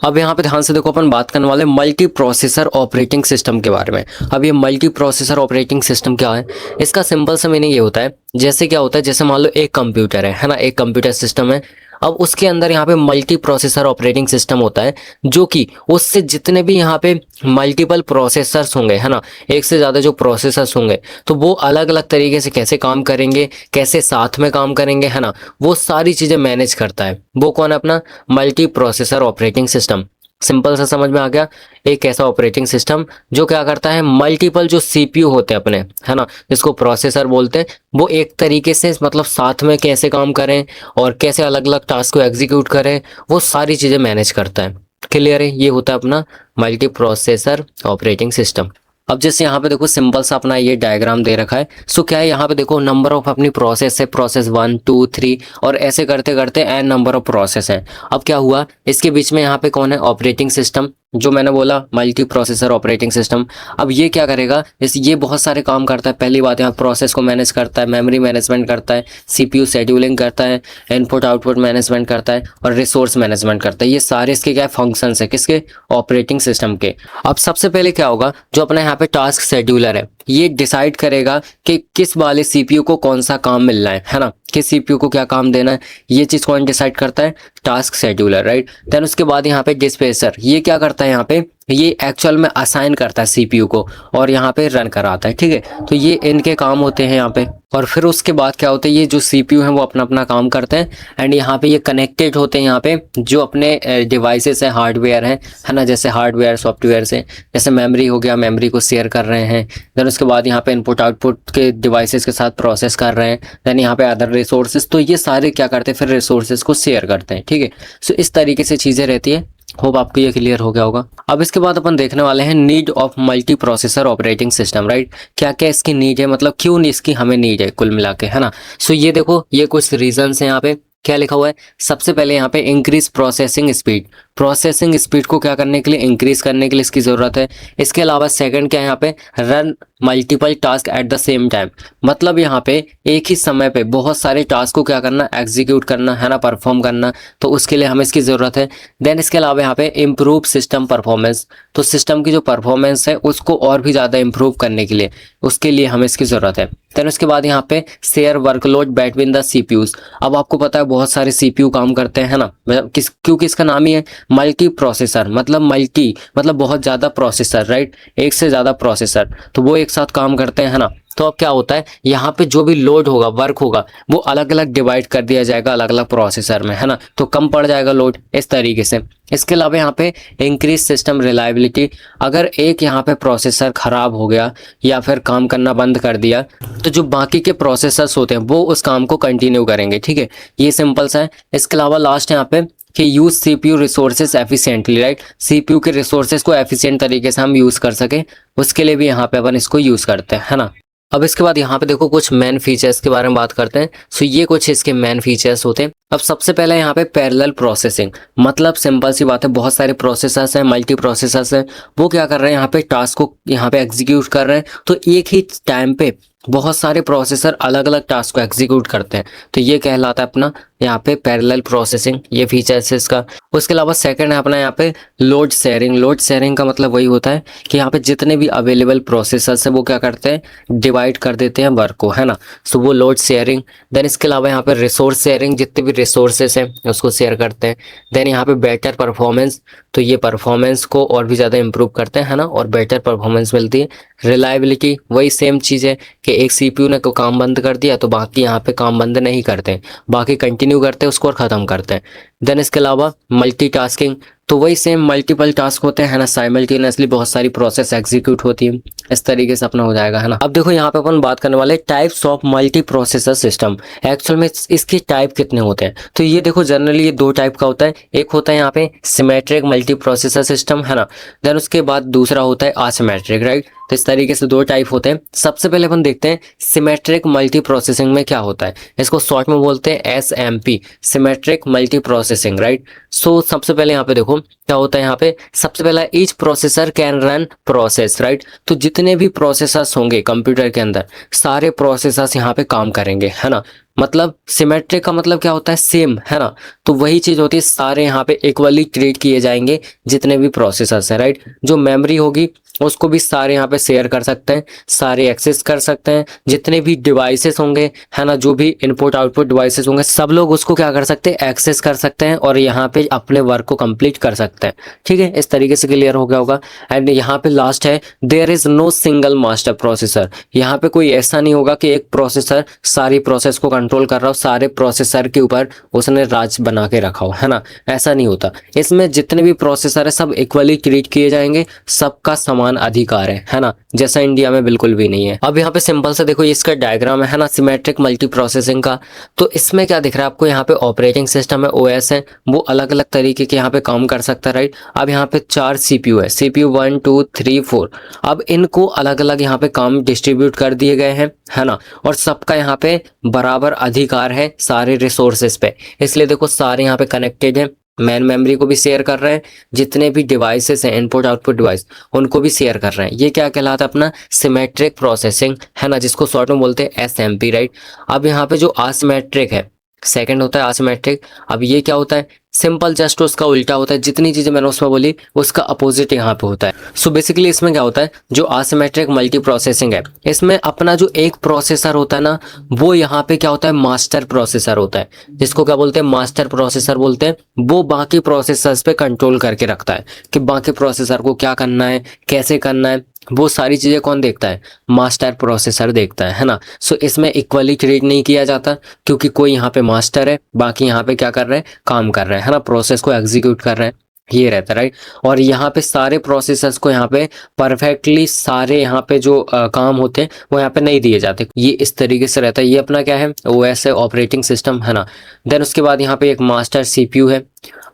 अब यहाँ पे ध्यान से देखो, अपन बात करने वाले मल्टी प्रोसेसर ऑपरेटिंग सिस्टम के बारे में। अब ये मल्टी प्रोसेसर ऑपरेटिंग सिस्टम क्या है, इसका सिंपल सा मीनिंग ये होता है, जैसे क्या होता है, जैसे मान लो एक कंप्यूटर है ना, एक कंप्यूटर सिस्टम है। अब उसके अंदर यहाँ पे मल्टी प्रोसेसर ऑपरेटिंग सिस्टम होता है, जो कि उससे जितने भी यहाँ पे मल्टीपल प्रोसेसर्स होंगे, है ना, एक से ज़्यादा जो प्रोसेसर्स होंगे, तो वो अलग अलग तरीके से कैसे काम करेंगे, कैसे साथ में काम करेंगे, है ना, वो सारी चीज़ें मैनेज करता है। वो कौन है, अपना multi processor operating system. Simple सा समझ में आ गया, एक ऐसा ऑपरेटिंग सिस्टम जो क्या करता है, मल्टीपल जो सीपीयू होते हैं अपने, है ना, जिसको प्रोसेसर बोलते हैं, वो एक तरीके से मतलब साथ में कैसे काम करें और कैसे अलग अलग टास्क को एग्जीक्यूट करें, वो सारी चीज़ें मैनेज करता है। क्लियर है, ये होता है अपना मल्टी प्रोसेसर ऑपरेटिंग सिस्टम। अब जैसे यहाँ पे देखो सिंपल सा अपना ये डायग्राम दे रखा है। सो क्या है, यहाँ पे देखो नंबर ऑफ अपनी प्रोसेस है, प्रोसेस 1 2 3 और ऐसे करते करते एन नंबर ऑफ प्रोसेस है। अब क्या हुआ, इसके बीच में यहाँ पे कौन है, ऑपरेटिंग सिस्टम, जो मैंने बोला मल्टी प्रोसेसर ऑपरेटिंग सिस्टम। अब ये क्या करेगा, ये बहुत सारे काम करता है। पहली बात, यहाँ प्रोसेस को मैनेज करता है, मेमोरी मैनेजमेंट करता है, सीपीयू शेड्यूलिंग करता है, इनपुट आउटपुट मैनेजमेंट करता है और रिसोर्स मैनेजमेंट करता है। ये सारे इसके क्या फंक्शंस है, किसके, ऑपरेटिंग सिस्टम के। अब सबसे पहले क्या होगा, जो अपना यहाँ पे टास्क शेड्यूलर है, ये डिसाइड करेगा कि किस वाले सीपीयू को कौन सा काम मिलना है ना, किस सीपीयू को क्या काम देना है, ये चीज कौन डिसाइड करता है, टास्क शेड्यूलर, राइट। देन उसके बाद यहाँ पे डिस्पेसर, ये क्या करता है, यहाँ पे ये एक्चुअल में असाइन करता है सीपीयू को और यहाँ पे रन कराता है, ठीक है। तो ये इनके काम होते हैं यहाँ पे। और फिर उसके बाद क्या होता है, ये जो सीपीयू है वो अपना अपना काम करते हैं एंड यहाँ पे ये कनेक्टेड होते हैं यहाँ पे जो अपने डिवाइसेस हैं, हार्डवेयर है ना, जैसे हार्डवेयर सॉफ्टवेयर से, जैसे मेमोरी हो गया, मेमोरी को शेयर कर रहे हैं। देन उसके बाद यहाँ पे इनपुट आउटपुट के डिवाइसेस के साथ प्रोसेस कर रहे हैं। देन यहाँ पे अदर रिसोर्सेज, तो ये सारे क्या करते हैं, फिर रिसोर्सेज को शेयर करते हैं, ठीक है। सो इस तरीके से चीज़ें रहती है। होप आपको ये क्लियर हो गया होगा। अब इसके बाद अपन देखने वाले हैं need of multi processor operating system, right. क्या क्या इसकी नीड है, मतलब क्यों इसकी हमें नीड है कुल मिला के, है ना। सो ये देखो, ये कुछ रीजंस हैं यहाँ पे। क्या लिखा हुआ है, सबसे पहले यहाँ पे increase processing speed, processing speed को क्या करने के लिए, इंक्रीज करने के लिए इसकी ज़रूरत है। इसके अलावा सेकंड क्या है यहाँ पे, run multiple task at the same time, मतलब यहाँ पे एक ही समय पे बहुत सारे टास्क को क्या करना, एग्जीक्यूट करना, है ना, परफॉर्म करना, तो उसके लिए हमें इसकी ज़रूरत है। देन इसके अलावा यहाँ पे इम्प्रूव सिस्टम परफॉर्मेंस, तो सिस्टम की जो परफॉर्मेंस है उसको और भी ज़्यादा इम्प्रूव करने के लिए, उसके लिए हमें इसकी ज़रूरत है। देन उसके बाद यहाँ पे share workload between the CPUs. अब आपको पता है बहुत सारे सीपीयू काम करते हैं, है ना, क्योंकि इसका नाम ही है मल्टी प्रोसेसर, मतलब मल्टी मतलब बहुत ज़्यादा प्रोसेसर, राइट, एक से ज़्यादा प्रोसेसर, तो वो एक साथ काम करते हैं, है ना। तो अब क्या होता है, यहाँ पे जो भी लोड होगा, वर्क होगा, वो अलग अलग डिवाइड कर दिया जाएगा अलग अलग प्रोसेसर में, है ना, तो कम पड़ जाएगा लोड इस तरीके से। इसके अलावा यहाँ पे इंक्रीज सिस्टम रिलायबिलिटी, अगर एक यहाँ पे प्रोसेसर खराब हो गया या फिर काम करना बंद कर दिया, तो जो बाकी के प्रोसेसर्स होते हैं वो उस काम को कंटिन्यू करेंगे, ठीक है। ये सिंपल सा है। इसके अलावा लास्ट यहाँ पे कि use CPU resources efficiently, right, CPU के रिसोर्सेज को एफिशिएंट तरीके से हम यूज कर सके, उसके लिए भी यहाँ पे अपन इसको यूज करते हैं, है ना। अब इसके बाद यहाँ पे देखो कुछ मेन फीचर्स के बारे में बात करते हैं। सो ये कुछ इसके मेन फीचर्स होते हैं। अब सबसे पहले यहाँ पे पैरेलल प्रोसेसिंग, मतलब सिंपल सी बात है, बहुत सारे प्रोसेसर्स हैं, मल्टी प्रोसेसर्स हैं, वो क्या कर रहे हैं यहाँ पे टास्क को यहाँ पे एग्जीक्यूट कर रहे हैं। तो एक ही टाइम पे बहुत सारे प्रोसेसर अलग अलग टास्क को एग्जीक्यूट करते हैं, तो ये कहलाता है अपना यहाँ पे पैरेलल प्रोसेसिंग, ये फीचर्स है इसका। उसके अलावा सेकंड है अपना यहाँ पे लोड शेयरिंग। लोड शेयरिंग का मतलब वही होता है कि यहाँ पे जितने भी अवेलेबल प्रोसेसर्स है वो क्या करते हैं, डिवाइड कर देते हैं वर्क को, है ना। सो वो लोड शेयरिंग। देन इसके अलावा यहाँ पे रिसोर्स शेयरिंग, जितने भी रिसोर्सेस हैं उसको शेयर करते हैं। देन यहाँ पे बेटर परफॉर्मेंस, तो ये परफॉर्मेंस को और भी ज़्यादा इंप्रूव करते हैं, है ना, और बेटर परफॉर्मेंस मिलती है। रिलायबिलिटी, वही सेम चीज़ है कि एक सीपीयू ने को काम बंद कर दिया तो बाकी यहाँ पे काम बंद नहीं करते, बाकी कंटिन्यू करते हैं उसको और ख़त्म करते हैं। देन इसके अलावा मल्टीटास्किंग, तो वही सेम मल्टीपल टास्क होते हैं, है ना, साइमल्टेनियसली बहुत सारी प्रोसेस एग्जीक्यूट होती है, इस तरीके से अपना हो जाएगा, है ना। अब देखो यहाँ पे अपन बात करने वाले types of multi processor system. Actual में इसके टाइप कितने होते हैं, तो ये देखो जनरली ये दो टाइप का होता है। एक होता है यहाँ पे सिमेट्रिक मल्टी प्रोसेसर सिस्टम, है ना। देन उसके बाद दूसरा होता है असिमेट्रिक, राइट। तो इस तरीके से दो टाइप होते हैं। सबसे पहले अपन देखते हैं सिमेट्रिक मल्टी प्रोसेसिंग में क्या होता है। इसको शॉर्ट में बोलते हैं SMP, symmetric multi processing, right. So सबसे पहले यहाँ पे देखो क्या होता है। यहाँ पे सबसे पहला each processor can run process, right. तो जितने भी प्रोसेसर्स होंगे कंप्यूटर के अंदर, सारे प्रोसेसर्स यहाँ पे काम करेंगे, है ना। मतलब सिमेट्रिक का मतलब क्या होता है, सेम, है ना। तो वही चीज होती है, सारे यहाँ पे इक्वली ट्रीट किए जाएंगे जितने भी प्रोसेसर्स हैं, राइट। जो मेमोरी होगी उसको भी सारे यहाँ पे शेयर कर सकते हैं, सारे एक्सेस कर सकते हैं। जितने भी डिवाइसेस होंगे, है ना, जो भी इनपुट आउटपुट डिवाइसेस होंगे, सब लोग उसको क्या कर सकते हैं, एक्सेस कर सकते हैं और यहाँ पे अपने वर्क को कंप्लीट कर सकते हैं। ठीक है, इस तरीके से क्लियर हो गया होगा। एंड यहाँ पे लास्ट है, there is no single master processor. यहाँ पे कोई ऐसा नहीं होगा कि एक प्रोसेसर सारी प्रोसेस को कंट्रोल कर रहा हो, सारे प्रोसेसर के ऊपर उसने राज बना के रखा हो, है ना, ऐसा नहीं होता। इसमें जितने भी प्रोसेसर है सब इक्वली ट्रीट किए जाएंगे, सबका समान अधिकार है ना, जैसा इंडिया में बिल्कुल भी नहीं है। अब यहाँ पे सिंपल से देखो, ये इसका डायग्राम है ना, सिमेट्रिक मल्टी प्रोसेसिंग का। तो इसमें क्या दिख रहा है आपको, यहाँ पे ऑपरेटिंग सिस्टम है, OS है, वो अलग अलग तरीके के यहाँ पे काम कर सकता है, राइट। अब यहाँ पे 4 CPU है, CPU 1 2 3 4। अब इनको अलग अलग यहाँ पे काम डिस्ट्रीब्यूट कर दिए गए हैं, है ना, और सबका यहाँ पे बराबर अधिकार है सारे रिसोर्सेज पे। इसलिए देखो सारे यहाँ पे कनेक्टेड है, मेन मेमोरी को भी शेयर कर रहे हैं, जितने भी डिवाइसेस हैं इनपुट आउटपुट डिवाइस उनको भी शेयर कर रहे हैं। ये क्या कहलाता है, अपना सिमेट्रिक प्रोसेसिंग, है ना, जिसको शॉर्ट में बोलते हैं SMP, राइट। अब यहाँ पे जो असिमेट्रिक है, सेकंड होता है असिमेट्रिक। अब ये क्या होता है, सिंपल जस्ट उसका उल्टा होता है, जितनी चीजें मैंने उसमें बोली उसका अपोजिट यहाँ पे होता है। सो बेसिकली इसमें क्या होता है, जो असिमेट्रिक मल्टी प्रोसेसिंग है, इसमें अपना जो एक प्रोसेसर होता है ना, वो यहाँ पे क्या होता है, मास्टर प्रोसेसर होता है, जिसको क्या बोलते हैं, मास्टर प्रोसेसर बोलते हैं। वो बाकी प्रोसेसर्स पे कंट्रोल करके रखता है कि बाकी प्रोसेसर को क्या करना है, कैसे करना है, वो सारी चीजें कौन देखता है, मास्टर प्रोसेसर देखता है ना। सो इसमें इक्वली ट्रीट नहीं किया जाता, क्योंकि कोई यहाँ पे मास्टर है, बाकी यहाँ पे क्या कर रहे हैं, काम कर रहे हैं, है ना, प्रोसेस को एग्जीक्यूट कर रहे हैं, ये रहता है, राइट। और यहाँ पे सारे प्रोसेसर्स को यहाँ पे परफेक्टली सारे यहाँ पे जो काम होते हैं वो यहाँ पे नहीं दिए जाते, ये इस तरीके से रहता है। ये अपना क्या है, OS है, ऑपरेटिंग सिस्टम, है ना। देन उसके बाद यहाँ पे एक मास्टर CPU है।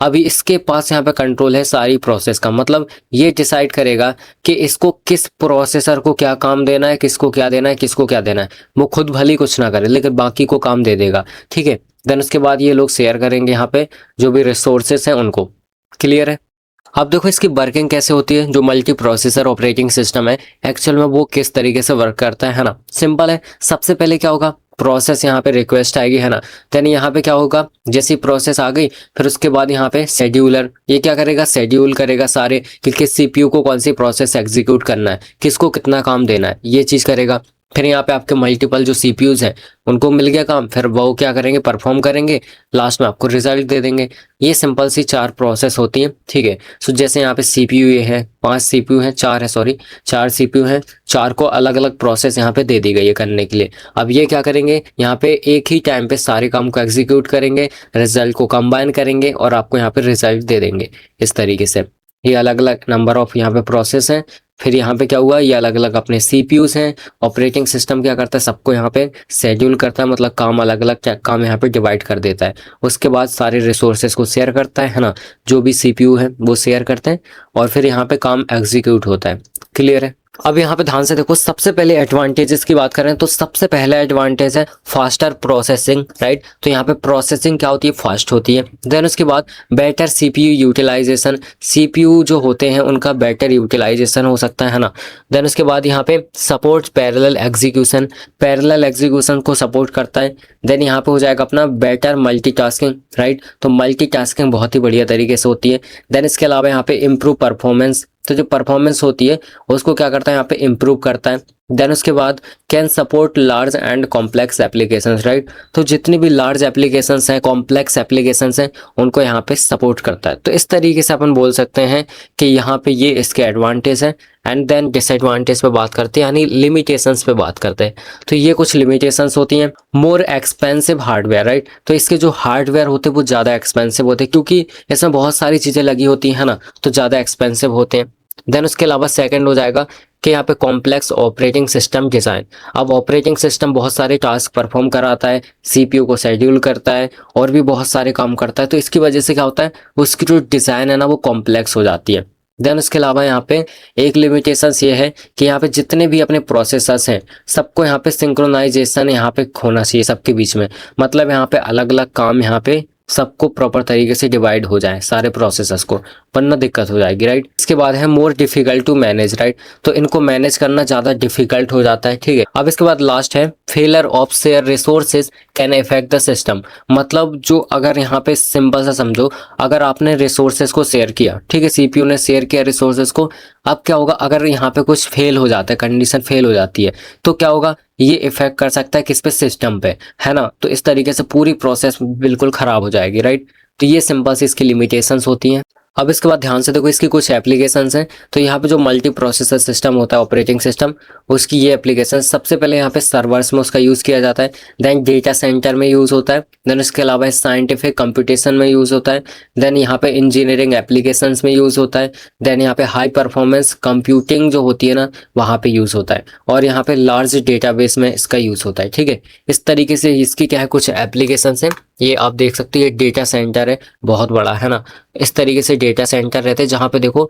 अभी इसके पास यहाँ पे कंट्रोल है सारी प्रोसेस का, मतलब ये डिसाइड करेगा कि इसको किस प्रोसेसर को क्या काम देना है, किसको क्या देना है, किसको क्या देना है। वो खुद भली कुछ ना करे लेकिन बाकी को काम दे देगा, ठीक है। देन उसके बाद ये लोग शेयर करेंगे यहाँ पे जो भी रिसोर्सेस हैं उनको, क्लियर है। अब देखो इसकी वर्किंग कैसे होती है, जो मल्टी प्रोसेसर ऑपरेटिंग सिस्टम है एक्चुअल में वो किस तरीके से वर्क करता है ना। सिंपल है, सबसे पहले क्या होगा, प्रोसेस यहाँ पे रिक्वेस्ट आएगी, है ना। देन यहाँ पे क्या होगा, जैसी प्रोसेस आ गई फिर उसके बाद यहाँ पे शेड्यूलर, ये क्या करेगा, शेड्यूल करेगा सारे कि किस CPU को कौन सी प्रोसेस एग्जीक्यूट करना है, किसको कितना काम देना है, ये चीज़ करेगा। फिर यहाँ पे आपके मल्टीपल जो CPUs हैं उनको मिल गया काम, फिर वो क्या करेंगे, परफॉर्म करेंगे, लास्ट में आपको रिजल्ट दे देंगे। ये सिंपल सी 4 प्रोसेस होती हैं, ठीक है। सो जैसे यहाँ पे CPU ये है, 5 CPU हैं, 4 है सॉरी, 4 CPU हैं, 4 को अलग अलग प्रोसेस यहाँ पे दे दी गई है करने के लिए। अब ये क्या करेंगे, यहाँ पे एक ही टाइम पे सारे काम को एग्जीक्यूट करेंगे, रिजल्ट को कंबाइन करेंगे और आपको यहाँ पे रिजल्ट दे देंगे, इस तरीके से। ये अलग अलग नंबर ऑफ यहाँ पे प्रोसेस हैं। फिर यहाँ पे क्या हुआ, ये अलग अलग अपने CPUs हैं। ऑपरेटिंग सिस्टम क्या करता है, सबको यहाँ पे शेड्यूल करता है, मतलब काम अलग अलग काम यहाँ पे डिवाइड कर देता है। उसके बाद सारे रिसोर्सेज को शेयर करता है ना, जो भी CPU है वो शेयर करते हैं और फिर यहाँ पे काम एग्जीक्यूट होता है, क्लियर है। अब यहाँ पे ध्यान से देखो, सबसे पहले एडवांटेजेस की बात करें तो सबसे पहला एडवांटेज है फास्टर प्रोसेसिंग, राइट। तो यहाँ पे प्रोसेसिंग क्या होती है, फास्ट होती है। देन उसके बाद बेटर सीपीयू यूटिलाइजेशन, सीपीयू जो होते हैं उनका बेटर यूटिलाइजेशन हो सकता है ना। देन उसके बाद यहाँ पे support parallel execution, parallel execution को सपोर्ट करता है। देन यहाँ पे हो जाएगा अपना बेटर मल्टीटास्किंग, राइट। तो मल्टीटास्किंग बहुत ही बढ़िया तरीके से होती है। देन इसके अलावा यहाँ पे इम्प्रूव परफॉर्मेंस, तो जो परफॉर्मेंस होती है उसको क्या करता है, यहाँ पे इम्प्रूव करता है। देन उसके बाद can support large and complex applications, right. तो जितनी भी लार्ज एप्लीकेशंस हैं, कॉम्प्लेक्स एप्लीकेशंस हैं, उनको यहाँ पे सपोर्ट करता है। तो इस तरीके से अपन बोल सकते हैं कि यहाँ पे ये इसके एडवांटेज है। एंड देन डिसएडवांटेज पे बात करते हैं, यानी लिमिटेशंस पे बात करते हैं। तो ये कुछ लिमिटेशंस होती हैं। More expensive hardware, right. तो इसके जो हार्डवेयर होते हैं वो ज़्यादा एक्सपेंसिव होते हैं, क्योंकि इसमें बहुत सारी चीज़ें लगी होती हैं ना, तो ज़्यादा एक्सपेंसिव होते हैं। देन उसके अलावा सेकंड हो जाएगा कि यहाँ पे कॉम्प्लेक्स ऑपरेटिंग सिस्टम डिज़ाइन। अब ऑपरेटिंग सिस्टम बहुत सारे टास्क परफॉर्म कराता है, सीपीयू को शेड्यूल करता है और भी बहुत सारे काम करता है। तो इसकी वजह से क्या होता है, उसकी जो डिज़ाइन है ना वो कॉम्प्लेक्स हो जाती है। देन उसके अलावा यहाँ पे एक लिमिटेशंस ये है कि यहाँ पे जितने भी अपने प्रोसेसर्स हैं सबको यहाँ पे सिंक्रोनाइजेशन यहाँ पे होना चाहिए सबके बीच में। मतलब यहाँ पे अलग अलग काम यहाँ पे सबको प्रॉपर तरीके से डिवाइड हो जाए सारे प्रोसेसर्स को, वरना दिक्कत हो जाएगी, राइट। इसके बाद है more difficult to manage, right. तो इनको मैनेज करना ज़्यादा डिफिकल्ट हो जाता है, ठीक है। अब इसके बाद लास्ट है failure of share resources can affect the system. मतलब जो अगर यहाँ पे सिंपल सा समझो, अगर आपने रिसोर्सेज को शेयर किया, ठीक है, सीपीयू ने शेयर किया रिसोर्सेज को, अब क्या होगा, अगर यहाँ पे कुछ फेल हो जाता है, कंडीशन फेल हो जाती है, तो क्या होगा, ये इफेक्ट कर सकता है किस पे, सिस्टम पे, है ना। तो इस तरीके से पूरी प्रोसेस बिल्कुल खराब हो जाएगी, राइट। तो ये सिंपल सी इसकी लिमिटेशंस होती हैं। अब इसके बाद ध्यान से देखो, इसकी कुछ एप्लीकेशंस हैं। तो यहाँ पे जो मल्टी प्रोसेसर सिस्टम होता है, ऑपरेटिंग सिस्टम, उसकी ये एप्लीकेशन सबसे पहले यहाँ पे सर्वर्स में उसका यूज़ किया जाता है। देन डेटा सेंटर में यूज़ होता है। देन इसके अलावा साइंटिफिक कंप्यूटेशन में यूज़ होता है। देन यहाँ पे इंजीनियरिंग एप्लीकेशंस में यूज़ होता है। देन यहाँ पे हाई परफॉर्मेंस कंप्यूटिंग जो होती है ना, वहाँ पे यूज़ होता है। और यहाँ पे लार्ज डेटाबेस में इसका यूज़ होता है, ठीक है। इस तरीके से इसकी क्या है, कुछ एप्लीकेशंस हैं। ये आप देख सकते हो, ये डेटा सेंटर है, बहुत बड़ा, है ना। इस तरीके से डेटा सेंटर रहते हैं जहाँ पे देखो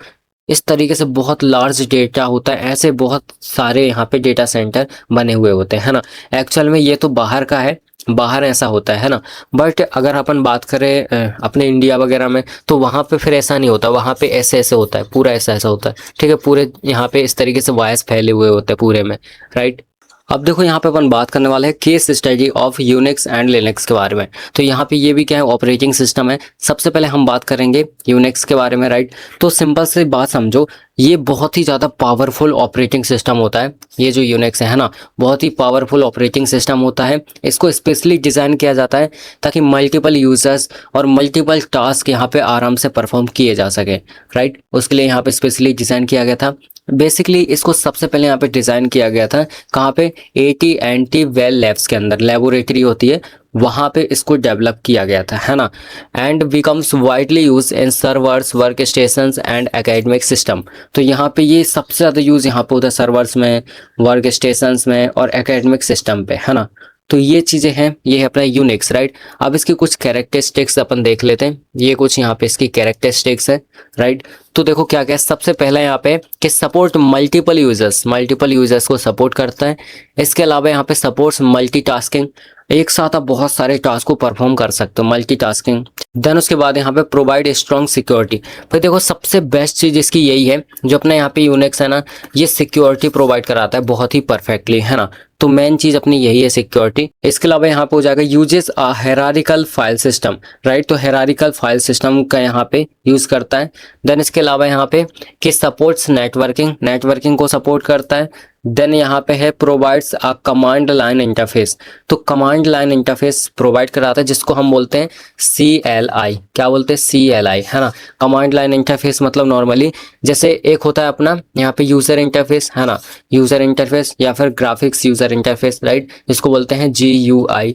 इस तरीके से बहुत लार्ज डेटा होता है, ऐसे बहुत सारे यहाँ पे डेटा सेंटर बने हुए होते हैं, है ना। एक्चुअल में ये तो बाहर का है, बाहर ऐसा होता है ना। बट अगर अपन बात करें अपने इंडिया वगैरह में, तो वहाँ पे फिर ऐसा नहीं होता, वहाँ पे ऐसे ऐसे होता है, पूरा ऐसा ऐसा होता है, ठीक है। पूरे यहाँ पे इस तरीके से वायर्स फैले हुए होते हैं पूरे में, राइट। अब देखो यहाँ पे अपन बात करने वाले हैं case study of Unix and Linux के बारे में। तो यहाँ पे ये भी क्या है, ऑपरेटिंग सिस्टम है। सबसे पहले हम बात करेंगे यूनिक्स के बारे में, राइट। तो सिंपल से बात समझो, ये बहुत ही ज़्यादा पावरफुल ऑपरेटिंग सिस्टम होता है। ये जो यूनिक्स है ना, बहुत ही पावरफुल ऑपरेटिंग सिस्टम होता है। इसको स्पेशली डिज़ाइन किया जाता है ताकि मल्टीपल यूजर्स और मल्टीपल टास्क यहाँ पे आराम से परफॉर्म किए जा सके, राइट। उसके लिए यहाँ पे स्पेशली डिज़ाइन किया गया था। बेसिकली इसको सबसे पहले यहाँ पे डिज़ाइन किया गया था कहाँ पे, AT&T वेल लैब्स के अंदर, लेबोरेटरी होती है वहाँ पे इसको डेवलप किया गया था, है ना। And becomes widely use in servers, work stations and academic system. तो यहाँ पे ये सबसे ज़्यादा यूज़ यहाँ पे होता है सर्वर्स में, वर्क स्टेशंस में और एकेडमिक सिस्टम पे, है ना। तो ये चीज़ें हैं, ये है अपना यूनिक्स, राइट। अब इसकी कुछ कैरेक्टरिस्टिक्स अपन देख लेते हैं। ये कुछ यहाँ पे इसकी कैरेक्टरिस्टिक्स है, राइट। तो देखो क्या क्या है, सबसे पहला यहाँ पे कि सपोर्ट मल्टीपल यूजर्स को सपोर्ट करता है। इसके अलावा यहाँ पे सपोर्ट्स मल्टीटास्किंग, एक साथ आप बहुत सारे टास्क को परफॉर्म कर सकते हो, मल्टीटास्किंग। देन उसके बाद यहाँ पे प्रोवाइड स्ट्रॉन्ग सिक्योरिटी। फिर देखो सबसे बेस्ट चीज़ इसकी यही है, जो अपना यहाँ पे यूनिक्स है ना, ये सिक्योरिटी प्रोवाइड कराता है बहुत ही परफेक्टली, है ना। तो मेन चीज़ अपनी यही है, सिक्योरिटी। इसके अलावा यहाँ पे हो जाएगा uses a hierarchical file system, right. तो हेरारिकल फाइल सिस्टम का यहाँ पे यूज़ करता है। देन इसके अलावा यहाँ पे कि सपोर्ट्स नेटवर्किंग को सपोर्ट करता है। देन यहाँ पे है provides a command line interface. तो कमांड लाइन इंटरफेस प्रोवाइड कराता है जिसको हम बोलते हैं CLI। क्या बोलते हैं, CLI, है ना। कमांड लाइन इंटरफेस मतलब नॉर्मली जैसे एक होता है अपना यहाँ पे यूज़र इंटरफेस, है ना, यूज़र इंटरफेस या फिर ग्राफिक्स यूज़र इंटरफेस, राइट, जिसको बोलते हैं GUI,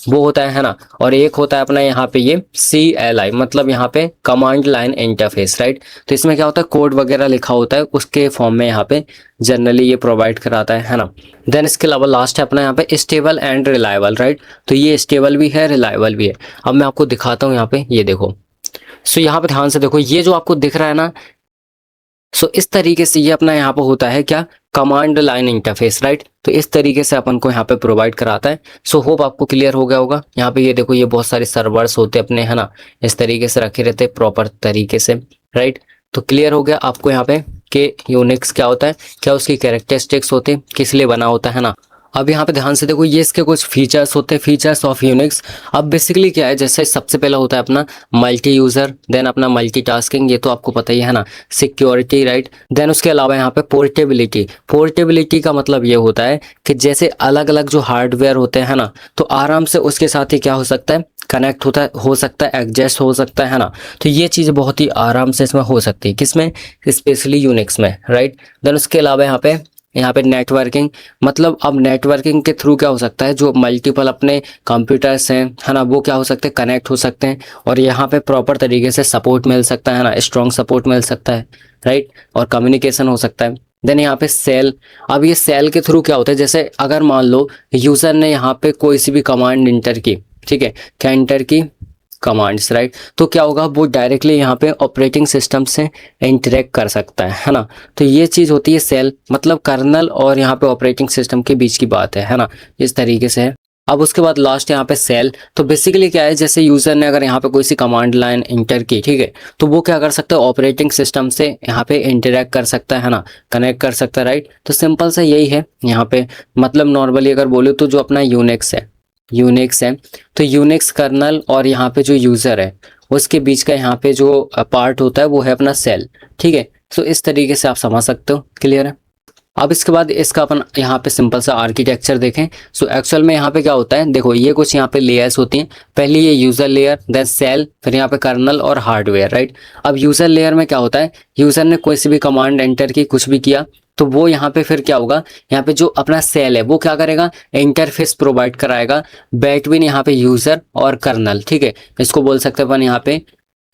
वो होता है ना। और एक होता है अपना यहाँ पे ये CLI, मतलब यहाँ पे कमांड लाइन इंटरफेस, राइट। तो इसमें क्या होता है, कोड वगैरह लिखा होता है, उसके फॉर्म में यहाँ पे जनरली ये प्रोवाइड कराता है ना। देन इसके अलावा लास्ट है अपना यहाँ पे स्टेबल एंड रिलायबल, राइट। तो ये स्टेबल भी है, रिलायबल भी है। अब मैं आपको दिखाता हूँ यहाँ पे, ये देखो। सो यहाँ पे ध्यान से देखो, ये जो आपको दिख रहा है ना, सो इस तरीके से ये अपना यहाँ पे होता है क्या, कमांड लाइन इंटरफेस, राइट। तो इस तरीके से अपन को यहाँ पे प्रोवाइड कराता है। सो होप आपको क्लियर हो गया होगा। यहाँ पे ये देखो, ये बहुत सारे सर्वर्स होते अपने, है ना, इस तरीके से रखे रहते प्रॉपर तरीके से, राइट। तो क्लियर हो गया आपको यहाँ पे कि यूनिक्स क्या होता है, क्या उसकी कैरेक्टरिस्टिक्स होते हैं, किस लिए बना होता है ना। अब यहाँ पे ध्यान से देखो, ये इसके कुछ फीचर्स होते हैं, फीचर्स ऑफ यूनिक्स। अब बेसिकली क्या है, जैसे सबसे पहला होता है अपना मल्टी यूजर, देन अपना मल्टीटास्किंग, ये तो आपको पता ही है ना, सिक्योरिटी, राइट। देन उसके अलावा यहाँ पे पोर्टेबिलिटी। पोर्टेबिलिटी का मतलब ये होता है कि जैसे अलग अलग जो हार्डवेयर होते हैं ना, तो आराम से उसके साथ ही क्या हो सकता है, कनेक्ट हो सकता है, एडजस्ट हो सकता है ना। तो ये चीज़ बहुत ही आराम से इसमें हो सकती है, किसमें, स्पेशली यूनिक्स में, राइट। देन उसके अलावा यहाँ पे नेटवर्किंग, मतलब अब नेटवर्किंग के थ्रू क्या हो सकता है, जो मल्टीपल अपने कंप्यूटर्स हैं, है ना, वो क्या हो सकते हैं, कनेक्ट हो सकते हैं, और यहाँ पे प्रॉपर तरीके से सपोर्ट मिल सकता है ना, स्ट्रॉन्ग सपोर्ट मिल सकता है, राइट, और कम्युनिकेशन हो सकता है। देन यहाँ पे सेल। अब ये सेल के थ्रू क्या होता है, जैसे अगर मान लो यूज़र ने यहाँ पे कोई सी भी कमांड इंटर की, ठीक है, क्या इंटर की, कमांड्स, राइट, तो क्या होगा, वो डायरेक्टली यहाँ पे ऑपरेटिंग सिस्टम से इंटरेक्ट कर सकता है ना। तो ये चीज़ होती है सेल, मतलब कर्नल और यहाँ पे ऑपरेटिंग सिस्टम के बीच की बात है ना, इस तरीके से है। अब उसके बाद लास्ट यहाँ पे सेल। तो बेसिकली क्या है, जैसे यूज़र ने अगर यहाँ पे कोई सी कमांड लाइन इंटर की, ठीक है, तो वो क्या कर सकता है, ऑपरेटिंग सिस्टम से यहाँ पे इंटरेक्ट कर सकता है ना, कनेक्ट कर सकता है, राइट। तो सिंपल सा यही है यहाँ पे, मतलब नॉर्मली अगर बोले तो जो अपना यूनिक्स है, तो यूनिक्स कर्नल और यहाँ पे जो यूज़र है उसके बीच का यहाँ पे जो पार्ट होता है वो है अपना सेल, ठीक है। सो इस तरीके से आप समझ सकते हो, क्लियर है। अब इसके बाद इसका अपन यहाँ पे सिंपल सा आर्किटेक्चर देखें। सो एक्चुअल में यहाँ पे क्या होता है, देखो ये कुछ यहाँ पे लेयर्स होती हैं। पहली ये यूज़र लेयर, देन सेल, फिर यहाँ पे कर्नल और हार्डवेयर, राइट। अब यूज़र लेयर में क्या होता है, यूज़र ने कोई सी भी कमांड एंटर की, कुछ भी किया, तो वो यहाँ पे फिर क्या होगा, यहाँ पे जो अपना सेल है वो क्या करेगा, इंटरफेस प्रोवाइड कराएगा बिटवीन यहाँ पे यूज़र और कर्नल, ठीक है। इसको बोल सकते हैं अपन यहाँ पे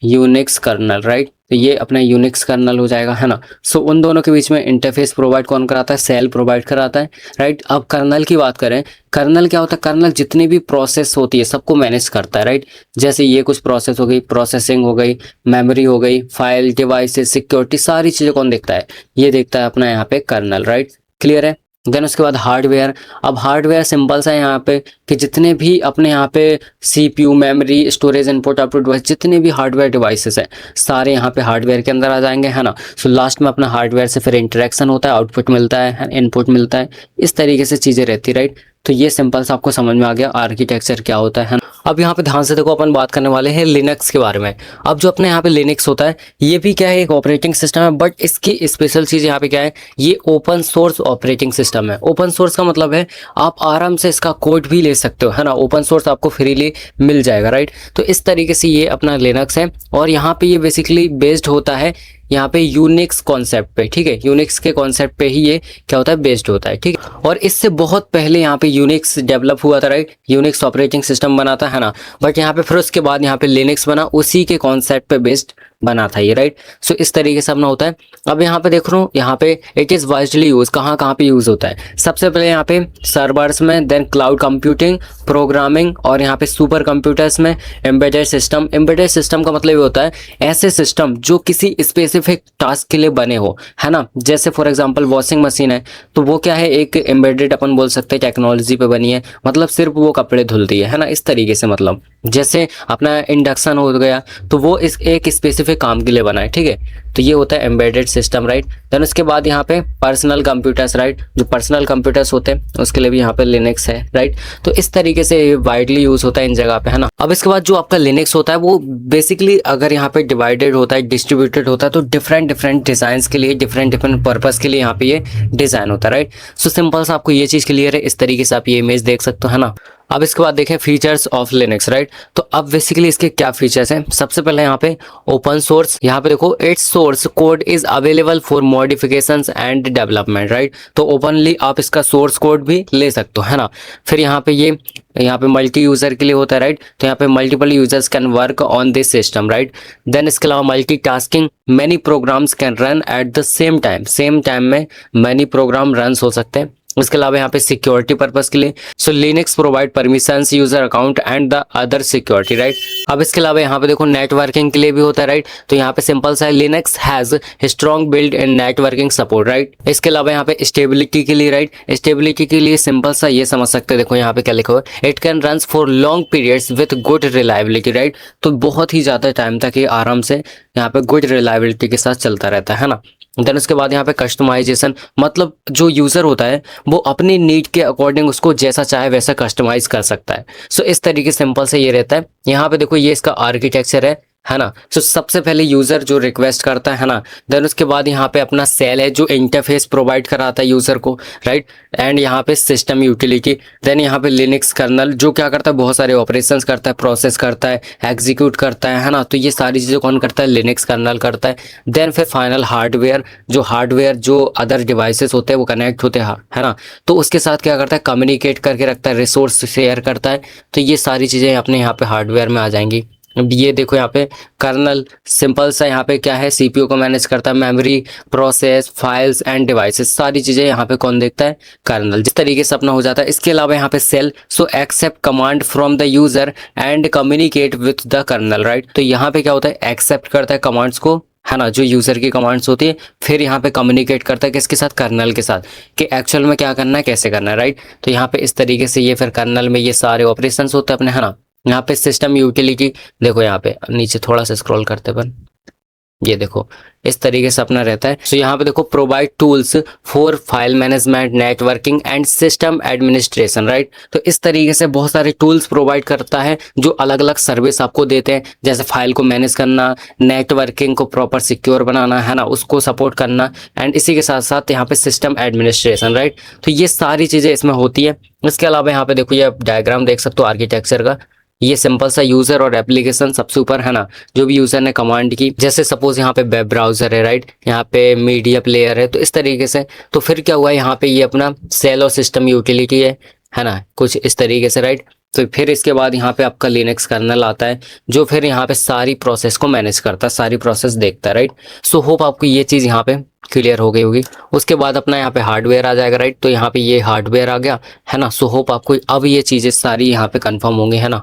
यूनिक्स कर्नल, राइट। तो ये अपना यूनिक्स कर्नल हो जाएगा, है ना। सो उन दोनों के बीच में इंटरफेस प्रोवाइड कौन कराता है, सेल प्रोवाइड कराता है, राइट। अब कर्नल की बात करें, कर्नल क्या होता है, कर्नल जितनी भी प्रोसेस होती है सबको मैनेज करता है, राइट। जैसे ये कुछ प्रोसेस हो गई, प्रोसेसिंग हो गई, मेमोरी हो गई, फाइल, डिवाइसेस, सिक्योरिटी, सारी चीज़ें कौन देखता है, ये देखता है अपना यहाँ पे कर्नल, राइट, क्लियर है। देन उसके बाद हार्डवेयर। अब हार्डवेयर सिंपल सा है यहाँ पे कि जितने भी अपने यहाँ पे CPU, memory, storage, input output device, जितने भी हार्डवेयर डिवाइसेस हैं सारे यहाँ पे हार्डवेयर के अंदर आ जाएंगे, है ना। सो लास्ट में अपना हार्डवेयर से फिर इंटरेक्शन होता है, आउटपुट मिलता है, इनपुट मिलता है, इस तरीके से चीज़ें रहती, राइट। तो ये सिंपल सा आपको समझ में आ गया आर्किटेक्चर क्या होता है। अब यहाँ पे ध्यान से देखो, अपन बात करने वाले हैं लिनक्स के बारे में। अब जो अपने यहाँ पे लिनक्स होता है, ये भी क्या है, एक ऑपरेटिंग सिस्टम है, बट इसकी स्पेशल चीज़ यहाँ पे क्या है, ये ओपन सोर्स ऑपरेटिंग सिस्टम है। ओपन सोर्स का मतलब है आप आराम से इसका कोड भी ले सकते हो, है ना, ओपन सोर्स आपको फ्रीली मिल जाएगा, राइट। तो इस तरीके से ये अपना लिनक्स है, और यहाँ पे ये बेसिकली बेस्ड होता है यहाँ पे यूनिक्स कॉन्सेप्ट पे, ठीक है, यूनिक्स के कॉन्सेप्ट पे ही ये क्या होता है, बेस्ड होता है, ठीक है। और इससे बहुत पहले यहाँ पे यूनिक्स डेवलप हुआ था, राइट, यूनिक्स ऑपरेटिंग सिस्टम बना था, है ना, बट यहाँ पे फिर उसके बाद यहाँ पे लिनक्स बना, उसी के कॉन्सेप्ट पे बेस्ड बना था ये, राइट। सो इस तरीके से अपना होता है। अब यहाँ पे देख रहा हूँ, यहाँ पे इट इज़ वाइडली यूज, कहाँ कहाँ पे यूज़ होता है, सबसे पहले यहाँ पे सर्वर्स में, देन क्लाउड कंप्यूटिंग, प्रोग्रामिंग, और यहाँ पे सुपर कंप्यूटर्स में, एम्बेडेड सिस्टम। एम्बेडेड सिस्टम का मतलब ये होता है ऐसे सिस्टम जो किसी स्पेसिफिक टास्क के लिए बने हो, है ना। जैसे फॉर एग्जांपल वॉशिंग मशीन है, तो वो क्या है, एक एम्बेडेड अपन बोल सकते हैं टेक्नोलॉजी पे बनी है, मतलब सिर्फ वो कपड़े धुलती है ना, इस तरीके से। मतलब जैसे अपना इंडक्शन हो गया, तो वो इस एक स्पेसिफिक काम के लिए बना है, ठीक है। तो ये होता है एम्बेडेड सिस्टम, राइट। देन उसके बाद यहाँ पे पर्सनल कंप्यूटर्स, राइट, जो पर्सनल कंप्यूटर्स होते हैं उसके लिए भी यहाँ पे लिनक्स है, राइट। तो इस तरीके से वाइडली यूज होता है इन जगह पे, है ना। अब इसके बाद जो आपका लिनक्स होता है वो बेसिकली अगर यहाँ पे डिवाइडेड होता है, डिस्ट्रीब्यूटेड होता है, तो डिफरेंट डिफरेंट डिजाइन के लिए, डिफरेंट पर्पस के लिए यहाँ पे ये डिजाइन होता है, राइट। सो सिंपल सा आपको ये चीज क्लियर है, इस तरीके से आप ये इमेज देख सकते हो, है ना। अब इसके बाद देखें फीचर्स ऑफ लिनक्स, राइट। तो अब बेसिकली इसके क्या फीचर्स हैं, सबसे पहले यहाँ पे ओपन सोर्स। यहाँ पे देखो, it's source code is available for modifications and development, right. तो ओपनली आप इसका सोर्स कोड भी ले सकते हो, है ना। फिर यहाँ पे यहाँ पे मल्टी यूजर के लिए होता है, राइट। तो यहाँ पे multiple users can work on this system, right. Then इसके अलावा multitasking, many programs can run at the same time में मेनी प्रोग्राम रन हो सकते हैं, उसके अलावा यहाँ पे सिक्योरिटी पर्पस के लिए so Linux provide permissions user account and the other security, right. अब इसके अलावा यहाँ पे देखो नेटवर्किंग के लिए भी होता है, राइट। तो यहाँ पे सिंपल सा है, Linux has strong build in networking support, right. इसके अलावा यहाँ पे स्टेबिलिटी के लिए, राइट, स्टेबिलिटी के लिए सिंपल सा ये समझ सकते हैं, देखो यहाँ पे क्या लिखा हुआ है, it can run for long periods with good reliability, right. तो बहुत ही ज्यादा टाइम तक ये आराम से यहाँ पे गुड रिलायबिलिटी के साथ चलता रहता है ना। देन उसके बाद यहाँ पे कस्टमाइजेशन, मतलब जो यूजर होता है वो अपनी नीड के अकॉर्डिंग उसको जैसा चाहे वैसा कस्टमाइज कर सकता है। सो इस तरीके सिंपल से ये रहता है। यहाँ पे देखो ये इसका आर्किटेक्चर है ना। सो सबसे पहले यूजर जो रिक्वेस्ट करता है ना, देन उसके बाद यहाँ पे अपना सेल है जो इंटरफेस प्रोवाइड कराता है यूजर को, राइट। एंड यहाँ पे सिस्टम यूटिलिटी, देन यहाँ पे लिनक्स कर्नल जो क्या करता है, बहुत सारे ऑपरेशंस करता है, प्रोसेस करता है, एग्जीक्यूट करता है ना। तो ये सारी चीज़ें कौन करता है, लिनक्स कर्नल करता है। देन फिर फाइनल हार्डवेयर, जो अदर डिवाइसेस होते हैं वो कनेक्ट होते हैं, है ना। तो उसके साथ क्या करता है, कम्युनिकेट करके रखता है, रिसोर्स शेयर करता है। तो ये सारी चीज़ें अपने यहाँ पे हार्डवेयर में आ जाएंगी। अब ये देखो यहाँ पे कर्नल सिंपल सा यहाँ पे क्या है, सीपीयू को मैनेज करता है, memory, process, files end devices, सारी चीजें यहाँ पे कौन देखता है, कर्नल। जिस तरीके से अपना हो जाता है। इसके अलावा यहाँ पे shell, so accept command from the user and communicate with the kernel, right. तो यहाँ पे क्या होता है, एक्सेप्ट करता है कमांड्स को, है ना, जो यूजर की कमांड्स होती है, फिर यहाँ पे कम्युनिकेट करता है किसके साथ, कर्नल के साथ, कि एक्चुअल में क्या करना है, कैसे करना है, राइट। तो यहाँ पे इस तरीके से ये फिर कर्नल में ये सारे ऑपरेशंस होते हैं अपने, है ना। यहाँ पे सिस्टम यूटिलिटी देखो, यहाँ पे नीचे थोड़ा सा स्क्रॉल करते पर ये देखो इस तरीके से अपना रहता है। सो यहाँ पे देखो provide tools for file management, networking and system administration, right. तो इस तरीके से बहुत सारे टूल्स प्रोवाइड करता है जो अलग अलग सर्विस आपको देते हैं, जैसे फाइल को मैनेज करना, नेटवर्किंग को प्रॉपर सिक्योर बनाना, है ना, उसको सपोर्ट करना, एंड इसी के साथ साथ यहाँ पे सिस्टम एडमिनिस्ट्रेशन, राइट। तो ये सारी चीज़ें इसमें होती है। इसके अलावा यहाँ पे देखो ये डायग्राम देख सकते हो आर्किटेक्चर का, ये सिंपल सा यूजर और एप्लीकेशन सबसे ऊपर, है ना, जो भी यूजर ने कमांड की, जैसे सपोज यहाँ पे वेब ब्राउजर है, राइट, यहाँ पे मीडिया प्लेयर है, तो इस तरीके से। तो फिर क्या हुआ, यहाँ पे ये अपना सेल और सिस्टम यूटिलिटी है ना, कुछ इस तरीके से, राइट। तो फिर इसके बाद यहाँ पे आपका लिनक्स कर्नल आता है जो फिर यहाँ पे सारी प्रोसेस को मैनेज करता है, सारी प्रोसेस देखता है, राइट। सो होप आपको ये चीज़ यहाँ पे क्लियर हो गई होगी। उसके बाद अपना यहाँ पे हार्डवेयर आ जाएगा, राइट। तो यहाँ पे ये हार्डवेयर आ गया, है ना। सो होप आपको अब ये चीज़ें सारी यहाँ पे कंफर्म होंगी, है ना।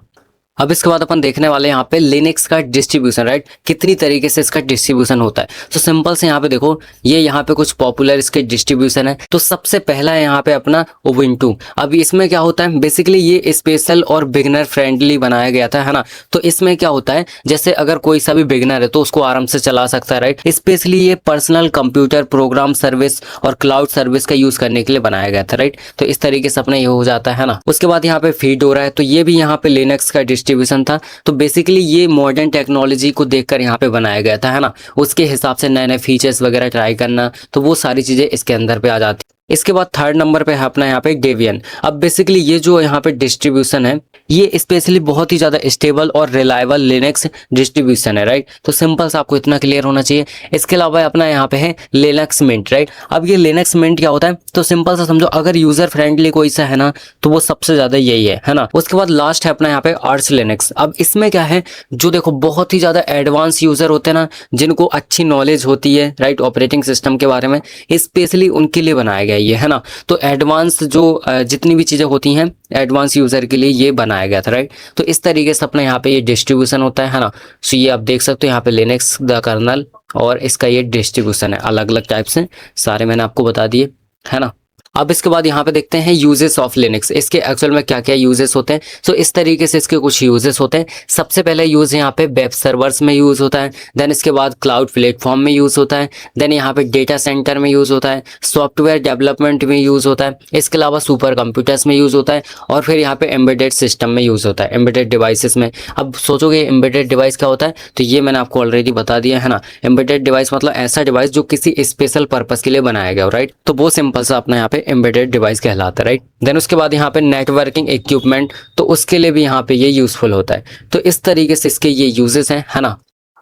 अब इसके बाद अपन देखने वाले यहाँ पे लिनक्स का डिस्ट्रीब्यूशन, राइट, कितनी तरीके से इसका डिस्ट्रीब्यूशन होता है। तो सिंपल से यहाँ पे देखो, ये यहाँ पे कुछ पॉपुलर इसके डिस्ट्रीब्यूशन है। तो सबसे पहला है यहाँ पे अपना उबुंटू। अब इसमें क्या होता है, बेसिकली ये स्पेशल और बिगनर फ्रेंडली बनाया गया था, है ना। तो इसमें क्या होता है, जैसे अगर कोई सा भी बिगनर है तो उसको आराम से चला सकता है, राइट। स्पेशली ये पर्सनल कंप्यूटर प्रोग्राम सर्विस और क्लाउड सर्विस का यूज करने के लिए बनाया गया था, राइट। तो इस तरीके से अपना ये हो जाता है ना। उसके बाद यहाँ पे फीडोरा है, तो ये भी यहाँ पे लिनक्स का डिस्ट्रीब्यूशन था। तो बेसिकली ये मॉडर्न टेक्नोलॉजी को देखकर यहाँ पे बनाया गया था, है ना। उसके हिसाब से नए नए फीचर्स वगैरह ट्राई करना, तो वो सारी चीजें इसके अंदर पे आ जाती। इसके बाद थर्ड नंबर पे है अपना यहाँ पे डेबियन। अब बेसिकली ये जो यहाँ पे डिस्ट्रीब्यूशन है, ये स्पेशली बहुत ही ज्यादा स्टेबल और रिलायबल लिनक्स डिस्ट्रीब्यूशन है, राइट। तो सिंपल सा आपको इतना क्लियर होना चाहिए। इसके अलावा अपना यहाँ पे है लिनक्स मिंट, राइट। अब ये लिनक्स मिंट क्या होता है, तो सिंपल सा समझो, अगर यूजर फ्रेंडली कोई सा है ना, तो वो सबसे ज्यादा यही है ना। उसके बाद लास्ट है अपना यहाँ पे आर्च लिनक्स। अब इसमें क्या है, जो देखो बहुत ही ज्यादा एडवांस यूजर होते हैं ना, जिनको अच्छी नॉलेज होती है, राइट, ऑपरेटिंग सिस्टम के बारे में, स्पेशली उनके लिए बनाया गया ये, है ना। तो एडवांस जो जितनी भी चीजें होती हैं एडवांस यूजर के लिए ये बनाया गया था, राइट। तो इस तरीके से अपना यहाँ पे ये डिस्ट्रीब्यूशन होता है ना। सो ये आप देख सकते हो यहाँ पे लिनक्स द कर्नल और इसका ये डिस्ट्रीब्यूशन है, अलग अलग टाइप से सारे मैंने आपको बता दिए, है ना। अब इसके बाद यहाँ पे देखते हैं यूजेस ऑफ लिनक्स, इसके एक्चुअल में क्या क्या यूजेस होते हैं। सो इस तरीके से इसके कुछ यूजेस होते हैं। सबसे पहले यूज यहाँ पे वेब सर्वर्स में यूज होता है, देन इसके बाद क्लाउड प्लेटफॉर्म में यूज होता है, देन यहाँ पे डेटा सेंटर में यूज होता है, सॉफ्टवेयर डेवलपमेंट में यूज होता है, इसके अलावा सुपर कंप्यूटर्स में यूज होता है, और फिर यहाँ पे एम्बेडेड सिस्टम में यूज होता है, एम्बेडेड डिवाइसेस में। अब सोचोगे एम्बेडेड डिवाइस क्या होता है, तो ये मैंने आपको ऑलरेडी बता दिया, है ना। एम्बेडेड डिवाइस मतलब ऐसा डिवाइस जो किसी स्पेशल पर्पज के लिए बनाया गया हो, राइट। तो वो सिंपल सा अपना यहाँ पे एम्बेडेड डिवाइस कहलाता है, राइट। देन उसके बाद यहाँ पे नेटवर्किंग इक्विपमेंट, तो उसके लिए भी यहाँ पे ये यूजफुल होता है। तो इस तरीके से इसके ये यूजेस हैं, है ना।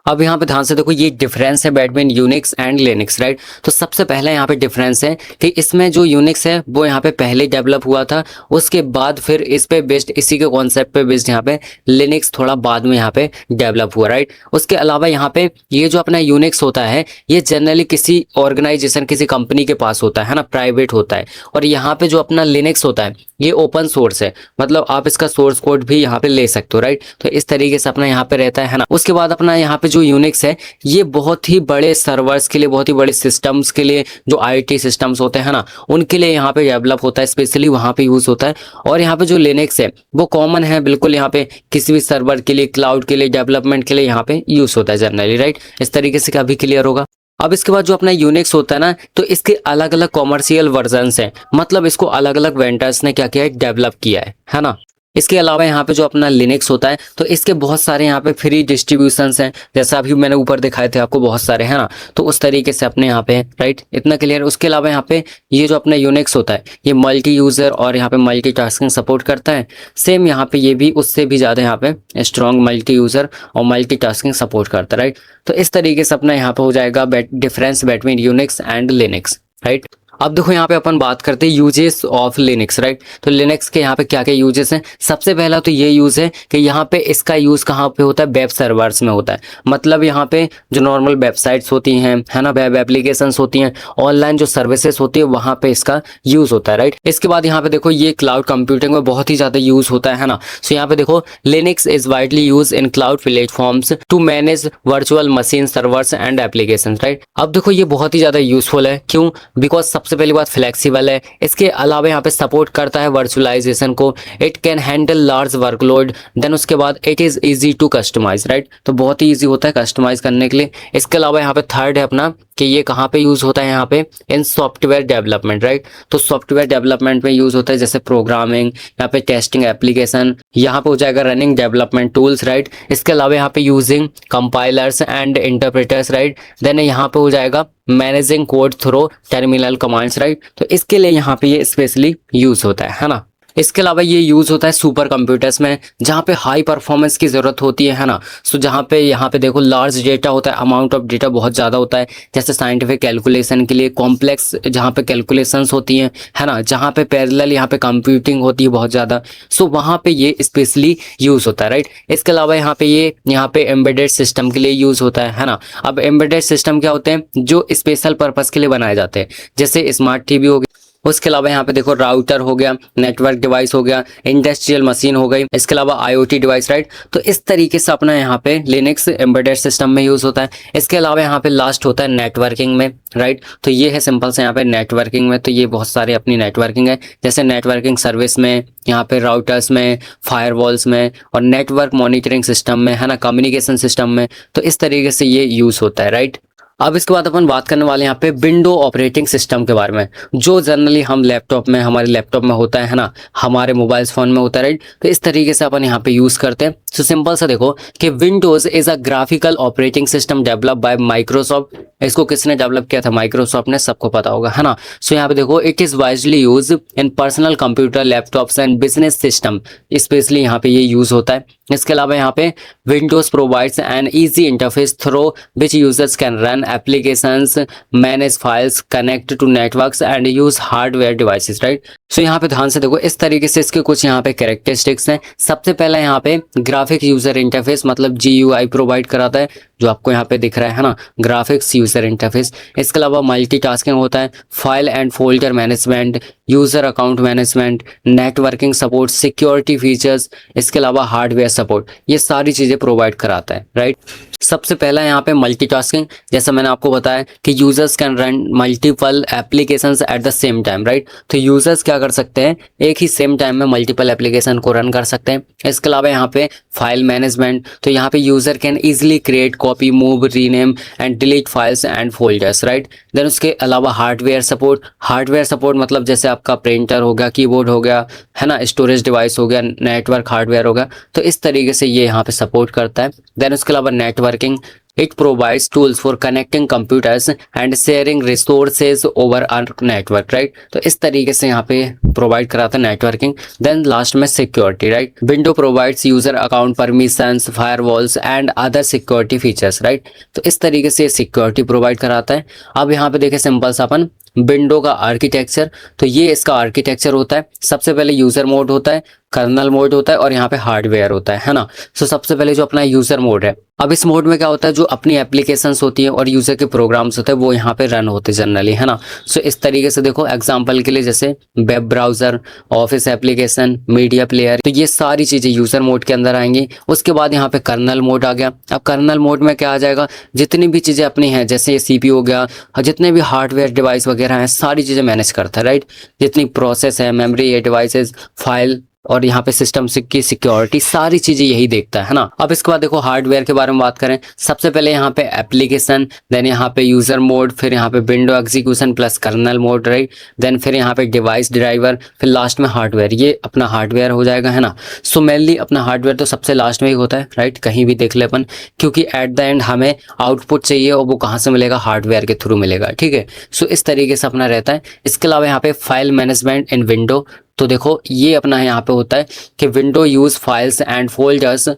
अब यहाँ पे ध्यान से देखो, ये डिफरेंस है between Unix and Linux, right. तो सबसे पहले यहाँ पे डिफरेंस है कि इसमें जो यूनिक्स है वो यहाँ पे पहले डेवलप हुआ था, उसके बाद फिर इस पे बेस्ड, इसी के कॉन्सेप्ट पे बेस्ड यहाँ पे लिनक्स थोड़ा बाद में यहाँ पे डेवलप हुआ, राइट। उसके अलावा यहाँ पे ये जो अपना यूनिक्स होता है ये जनरली किसी ऑर्गेनाइजेशन, किसी कंपनी के पास होता है ना, प्राइवेट होता है। और यहाँ पे जो अपना लिनक्स होता है ये ओपन सोर्स है, मतलब आप इसका सोर्स कोड भी यहाँ पे ले सकते हो, राइट। तो इस तरीके से अपना यहाँ पे रहता है ना। उसके बाद अपना यहाँ पे जो यूनिक्स है ये बहुत ही बड़े सर्वर्स के लिए, बहुत ही बड़े सिस्टम्स के लिए, जो आईटी सिस्टम्स होते हैं ना, उनके लिए यहाँ पे डेवलप होता है, स्पेशली वहाँ पे यूज होता है। और यहाँ पे जो लिनक्स है वो कॉमन है बिल्कुल, यहाँ पे किसी भी सर्वर के लिए, क्लाउड के लिए, डेवलपमेंट के लिए यहाँ पे यूज होता है जनरली, राइट। इस तरीके से काफी क्लियर होगा। अब इसके बाद जो अपना यूनिक्स होता है ना, तो इसके अलग अलग कॉमर्शियल वर्जन्स हैं, मतलब इसको अलग अलग वेंडर्स ने क्या किया है, डेवलप किया है ना। इसके अलावा यहाँ पे जो अपना लिनक्स होता है तो इसके बहुत सारे यहाँ पे फ्री डिस्ट्रीब्यूशंस हैं, जैसा अभी मैंने ऊपर दिखाए थे आपको बहुत सारे, है ना। तो उस तरीके से अपने यहाँ पे, राइट, इतना क्लियर। उसके अलावा यहाँ पे ये जो अपना यूनिक्स होता है ये मल्टी यूजर और यहाँ पे मल्टी टास्किंग सपोर्ट करता है। सेम यहाँ पे ये भी उससे भी ज़्यादा यहाँ पे स्ट्रॉन्ग मल्टी यूजर और मल्टी टास्किंग सपोर्ट करता है, राइट। तो इस तरीके से अपना यहाँ पे हो जाएगा difference between Unix and Linux, right. अब देखो यहाँ पे अपन बात करते हैं यूजेस ऑफ लिनक्स, राइट। तो लिनक्स के यहाँ पे क्या क्या यूजेस हैं। सबसे पहला तो ये यूज है कि यहाँ पे इसका यूज कहाँ पे होता है, वेब सर्वर्स में होता है। मतलब यहाँ पे जो नॉर्मल वेबसाइट्स होती हैं, है ना, वेब एप्लीकेशंस होती हैं, ऑनलाइन जो सर्विसेज होती है, वहाँ पे इसका यूज होता है, राइट। इसके बाद यहाँ पे देखो ये क्लाउड कंप्यूटिंग में बहुत ही ज्यादा यूज होता है ना। सो यहाँ पे देखो Linux is widely use in cloud platforms to manage virtual machine servers and application, right. अब देखो ये बहुत ही ज्यादा यूजफुल है, क्यों, बिकॉज सबसे पहली बात फ्लेक्सिबल है। इसके अलावा यहाँ पे सपोर्ट करता है वर्चुअलाइजेशन को, it can handle large workload, then उसके बाद it is easy to customize, right. तो बहुत ही इजी होता है कस्टमाइज करने के लिए। इसके अलावा यहाँ पे थर्ड है अपना कि ये कहाँ पे यूज होता है, यहाँ पे इन सॉफ्टवेयर डेवलपमेंट, राइट। तो सॉफ्टवेयर डेवलपमेंट में यूज होता है, जैसे प्रोग्रामिंग, यहाँ पे टेस्टिंग एप्लीकेशन, यहाँ पे हो जाएगा रनिंग डेवलपमेंट टूल्स, राइट। इसके अलावा यहाँ पे using compilers and interpreters, right. Then यहाँ पे हो जाएगा managing code through terminal commands, right. तो इसके लिए यहाँ पे ये स्पेशली यूज होता है ना। इसके अलावा ये यूज होता है सुपर कंप्यूटर्स में, जहाँ पे हाई परफॉर्मेंस की जरूरत होती है ना। सो जहाँ पे यहाँ पे देखो लार्ज डेटा होता है, अमाउंट ऑफ डेटा बहुत ज़्यादा होता है, जैसे साइंटिफिक कैलकुलेशन के लिए, कॉम्प्लेक्स जहाँ पे कैलकुलेशंस होती हैं, है ना, जहाँ पे पैरेलल यहाँ पे कंप्यूटिंग होती है बहुत ज़्यादा। सो वहाँ पे ये स्पेशली यूज होता है, राइट। इसके अलावा यहाँ पे ये यहाँ पे एम्बेडेड सिस्टम के लिए यूज होता है ना। अब एम्बेडेड सिस्टम क्या होते हैं, जो स्पेशल पर्पज के लिए बनाए जाते हैं, जैसे स्मार्ट टीवी हो गया। उसके अलावा यहाँ पे देखो राउटर हो गया, नेटवर्क डिवाइस हो गया, इंडस्ट्रियल मशीन हो गई, इसके अलावा आईओटी डिवाइस, राइट। तो इस तरीके से अपना यहाँ पे लिनक्स एम्बेडेड सिस्टम में यूज होता है। इसके अलावा यहाँ पे लास्ट होता है नेटवर्किंग में, राइट। तो ये है सिंपल से यहाँ पे नेटवर्किंग में, तो ये बहुत सारे अपनी नेटवर्किंग है, जैसे नेटवर्किंग सर्विस में, यहाँ पे राउटर्स में, फायरवॉल्स में, और नेटवर्क मॉनिटरिंग सिस्टम में, है ना, कम्युनिकेशन सिस्टम में। तो इस तरीके से ये यूज होता है, राइट। अब इसके बाद अपन बात करने वाले हैं यहाँ पे विंडो ऑपरेटिंग सिस्टम के बारे में, जो जनरली हम लैपटॉप में, हमारे लैपटॉप में होता है ना, हमारे मोबाइल फोन में होता है, राइट। तो इस तरीके से अपन यहाँ पे यूज करते हैं। तो सिंपल सा देखो कि Windows is a graphical operating system develop by Microsoft. इसको किसने डेवलप किया था, माइक्रोसॉफ्ट ने, सबको पता होगा, है ना। सो यहाँ पे देखो it is wisely use in personal computer, laptops and business system, specially यहाँ पे ये यूज होता है। इसके अलावा यहाँ पे Windows provides an easy interface through which users can run applications, manage files, connect to networks and use hardware devices, right. So यहाँ पे ध्यान से देखो, इस तरीके से इसके कुछ यहाँ पे कैरेक्टरिस्टिक्स हैं। सबसे पहला यहाँ पे ग्राफिक यूजर इंटरफेस, मतलब GUI प्रोवाइड कराता है, जो आपको यहाँ पे दिख रहा है ना, ग्राफिक्स यूजर इंटरफेस। इसके अलावा मल्टीटास्किंग होता है, file and folder management, user account management, networking support, security features, इसके अलावा हार्डवेयर सपोर्ट, ये सारी चीजें प्रोवाइड कराता है, राइट। सबसे पहला यहाँ पे मल्टीटास्किंग, जैसा मैंने आपको बताया कि users can run multiple applications eight the same time, right. तो यूजर्स क्या कर सकते हैं, एक ही सेम टाइम में मल्टीपल एप्लीकेशन को रन कर सकते हैं। इसके अलावा यहाँ पे फाइल मैनेजमेंट, तो यहाँ पे user can easily create, copy, move, rename and delete files and folders, right. Then उसके अलावा हार्डवेयर सपोर्ट, हार्डवेयर सपोर्ट मतलब जैसे आपका प्रिंटर हो गया, कीबोर्ड हो गया, है ना, स्टोरेज डिवाइस हो गया, नेटवर्क हार्डवेयर हो गया। तो इस तरीके से ये यहाँ पे सपोर्ट करता है। देन उसके अलावा networking, it provides tools for connecting computers and sharing resources over our network, right. तो इस तरीके से यहाँ पे प्रोवाइड कराता है नेटवर्किंग। देन लास्ट में security, right. Window provides user account permissions, firewalls and other security features, right. तो इस तरीके से सिक्योरिटी प्रोवाइड कराता है। अब यहाँ पे देखें सिंपल सा अपन विंडो का आर्किटेक्चर, तो ये इसका आर्किटेक्चर होता है। सबसे पहले यूजर मोड होता है, कर्नल मोड होता है और यहाँ पे हार्डवेयर होता है ना। सो सबसे पहले जो अपना यूजर मोड है, अब इस मोड में क्या होता है, जो अपनी एप्लीकेशंस होती है और यूजर के प्रोग्राम्स होते हैं वो यहाँ पे रन होते हैं जनरली, है ना। सो इस तरीके से देखो एग्जांपल के लिए जैसे web browser, office application, media player, तो ये सारी चीजें यूजर मोड के अंदर आएंगी। उसके बाद यहाँ पे कर्नल मोड आ गया। अब कर्नल मोड में क्या आ जाएगा, जितनी भी चीजें अपनी हैं, जैसे ये सीपीयू हो गया, जितने भी हार्डवेयर डिवाइस वगैरह हैं, सारी चीजें मैनेज करता है, राइट। जितनी प्रोसेस है, मेमोरी है, डिवाइसेस, फाइल और यहाँ पे सिस्टम की सिक्योरिटी, सारी चीजें यही देखता है ना। अब इसके बाद देखो हार्डवेयर के बारे में बात करें, सबसे पहले यहाँ पे एप्लीकेशन, देन यहाँ पे यूजर मोड, फिर यहाँ पे window execution plus kernel mode, right. Then फिर यहाँ पे डिवाइस ड्राइवर, फिर लास्ट में हार्डवेयर, ये अपना हार्डवेयर हो जाएगा, है ना। सो मेनली अपना हार्डवेयर तो सबसे लास्ट में ही होता है, राइट। कहीं भी देख ले अपन, क्योंकि एट द एंड हमें आउटपुट चाहिए और वो कहाँ से मिलेगा, हार्डवेयर के थ्रू मिलेगा, ठीक है। सो इस तरीके से अपना रहता है। इसके अलावा यहाँ पे फाइल मैनेजमेंट इन विंडो, तो देखो ये अपना यहाँ पे होता है कि window use files and folders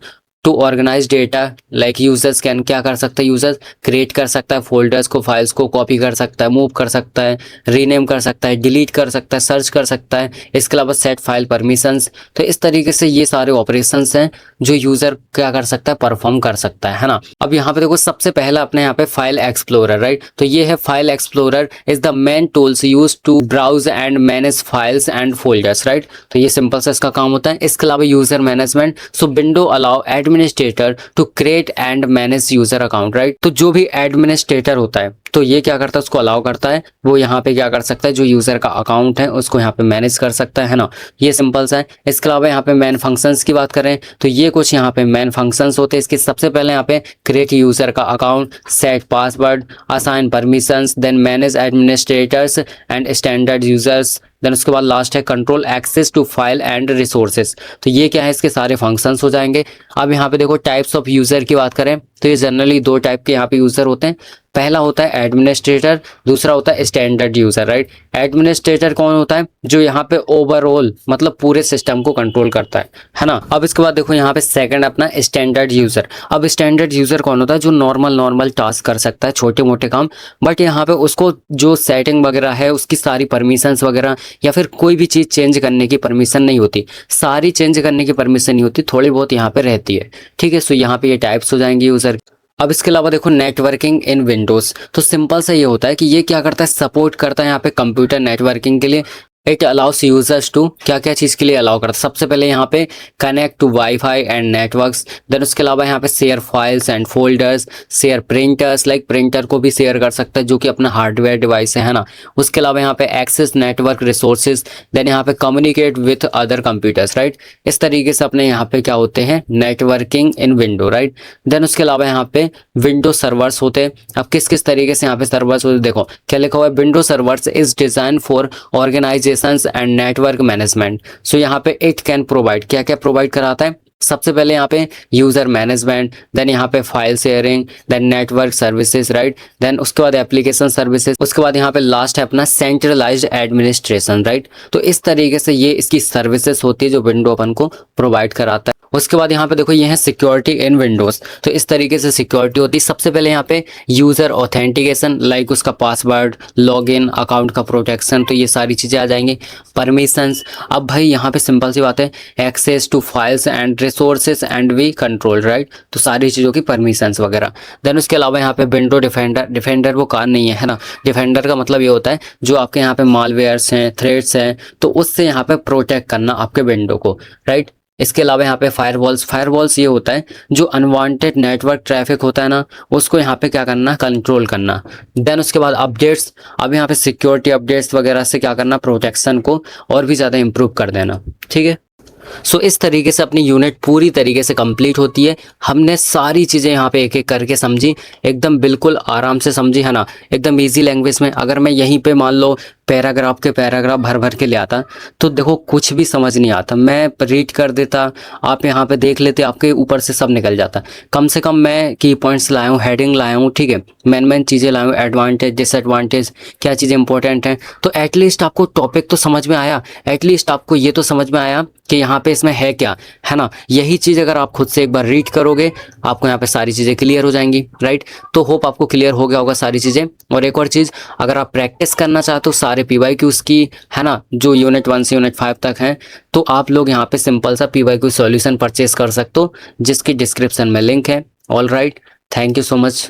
to organize data, like users can क्या कर सकता है, यूजर्स क्रिएट कर सकता है फोल्डर्स को, फाइल्स को कॉपी कर सकता है, मूव कर सकता है, रीनेम कर सकता है, डिलीट कर सकता है, सर्च कर सकता है। इसके अलावा सेट फाइल परमिशंस, तो इस तरीके से ये सारे ऑपरेशंस हैं जो यूजर क्या कर सकता है, परफॉर्म कर सकता है ना। अब यहाँ पे देखो सबसे पहला अपने यहाँ पे फाइल एक्सप्लोरर, राइट। तो ये है file explorer is the main tools use to browse and manage files and folders, right. तो ये सिंपल सा इसका काम होता है। इसके अलावा user management, so window allow administrator to create and manage user account, right. तो जो भी एडमिनिस्ट्रेटर होता है तो ये क्या करता है, उसको अलाउ करता है, वो यहाँ पे क्या कर सकता है, जो यूजर का अकाउंट है उसको यहाँ पे मैनेज कर सकता है ना। ये सिंपल सा है। इसके अलावा यहाँ पे मेन फंक्शंस की बात करें तो ये कुछ यहाँ पे मेन फंक्शंस होते हैं। इसके सबसे पहले यहाँ पे क्रिएट यूजर का account, set password, assign permissions, then manage administrators and standard users, then उसके बाद लास्ट है control access to file and resources. तो ये क्या है, इसके सारे फंक्शंस हो जाएंगे। अब यहाँ पे देखो टाइप्स ऑफ यूजर की बात करें तो ये जनरली दो टाइप के यहाँ पे यूजर होते हैं। पहला होता है एडमिनिस्ट्रेटर, दूसरा होता है स्टैंडर्ड यूजर, राइट। एडमिनिस्ट्रेटर कौन होता है, जो यहाँ पे ओवरऑल मतलब पूरे सिस्टम को कंट्रोल करता है ना। अब इसके बाद देखो यहाँ पे सेकंड अपना स्टैंडर्ड यूजर। अब स्टैंडर्ड यूजर कौन होता है, जो नॉर्मल टास्क कर सकता है, छोटे मोटे काम, बट यहाँ पे उसको जो सेटिंग वगैरह है उसकी सारी परमिशंस वगैरह या फिर कोई भी चीज चेंज करने की परमिशन नहीं होती, सारी चेंज करने की परमिशन नहीं होती, थोड़ी बहुत यहाँ पे रहती है, ठीक है। सो यहाँ पे ये टाइप्स हो जाएंगे यूजर। अब इसके अलावा देखो नेटवर्किंग इन विंडोज, तो सिंपल सा ये होता है कि ये क्या करता है, सपोर्ट करता है यहाँ पे कंप्यूटर नेटवर्किंग के लिए। इट अलाउस यूजर्स टू क्या क्या चीज़ के लिए अलाउ करता है, सबसे पहले यहाँ पे connect to wifi and networks, then उसके अलावा यहाँ पे share files and folders, share printers, like printer को भी शेयर कर सकता है जो कि अपना हार्डवेयर डिवाइस है ना। उसके अलावा यहाँ पे एक्सेस नेटवर्क रिसोर्सेज, देन यहाँ पे communicate with other computers, right. इस तरीके से अपने यहाँ पे क्या होते हैं, networking in window, right. Then उसके अलावा यहाँ पे विंडो सर्वर्स होते हैं। अब किस किस तरीके से यहाँ पे सर्वर्स होते हैं, देखो क्या लिखा हुआ है, window servers is design for organization and network management. So यहाँ पे इट कैन प्रोवाइड, क्या क्या प्रोवाइड कराता है, सबसे पहले यहाँ पे यूजर मैनेजमेंट, देन यहाँ पे file sharing, then network services, right. Then उसके बाद एप्लीकेशन सर्विसेज, उसके बाद यहाँ पे लास्ट है अपना सेंट्रलाइज्ड एडमिनिस्ट्रेशन, राइट। तो इस तरीके से ये इसकी सर्विसेज होती है जो विंडो अपन को प्रोवाइड कराता है। उसके बाद यहाँ पे देखो ये है सिक्योरिटी इन विंडोज, तो इस तरीके से सिक्योरिटी होती है। सबसे पहले यहाँ पे यूजर ऑथेंटिकेशन, लाइक उसका पासवर्ड, लॉगिन, अकाउंट का प्रोटेक्शन, तो ये सारी चीजें आ जाएंगी। परमिशंस, अब भाई यहाँ पे सिंपल सी बात है, access to files and resources and we control, right. तो सारी चीजों की परमिशंस वगैरह। देन उसके अलावा यहाँ पे विंडो डिफेंडर, डिफेंडर वो कार नहीं है ना, डिफेंडर का मतलब ये होता है जो आपके यहाँ पे मालवेयर्स हैं, थ्रेड्स हैं, तो उससे यहाँ पे प्रोटेक्ट करना आपके विंडो को, राइट। इसके अलावा यहाँ पे फायरवॉल्स, फायरवॉल्स ये होता है जो अनवांटेड नेटवर्क ट्रैफिक होता है ना, उसको यहाँ पे क्या करना, कंट्रोल करना। देन उसके बाद अपडेट्स, अब यहाँ पे सिक्योरिटी अपडेट्स वगैरह से क्या करना, प्रोटेक्शन को और भी ज़्यादा इंप्रूव कर देना, ठीक है। सो इस तरीके से अपनी यूनिट पूरी तरीके से कंप्लीट होती है। हमने सारी चीज़ें यहाँ पे एक एक करके समझी, एकदम बिल्कुल आराम से समझी, है ना, एकदम इजी लैंग्वेज में। अगर मैं यहीं पे मान लो पैराग्राफ के पैराग्राफ भर भर के ले आता तो देखो कुछ भी समझ नहीं आता। मैं रीड कर देता, आप यहाँ पे देख लेते, आपके ऊपर से सब निकल जाता। कम से कम मैं की पॉइंट्स लाया हूँ, हेडिंग लाया हूँ, ठीक है, मेन चीज़ें लाया हूँ, एडवांटेज डिसएडवांटेज क्या चीज़ें इंपॉर्टेंट हैं। तो एटलीस्ट आपको टॉपिक तो समझ में आया, एटलीस्ट आपको ये तो समझ में आया कि यहाँ पे इसमें है क्या, है ना। यही चीज़ अगर आप खुद से एक बार रीड करोगे आपको यहाँ पे सारी चीज़ें क्लियर हो जाएंगी, राइट। तो होप आपको क्लियर हो गया होगा सारी चीज़ें। और एक और चीज़, अगर आप प्रैक्टिस करना चाहते हो सारे PYQs की, है ना, जो यूनिट 1 से यूनिट 5 तक हैं, तो आप लोग यहाँ पे सिंपल सा PYQ सॉल्यूशन परचेस कर सकते हो, जिसकी डिस्क्रिप्शन में लिंक है। All right, thank you so much.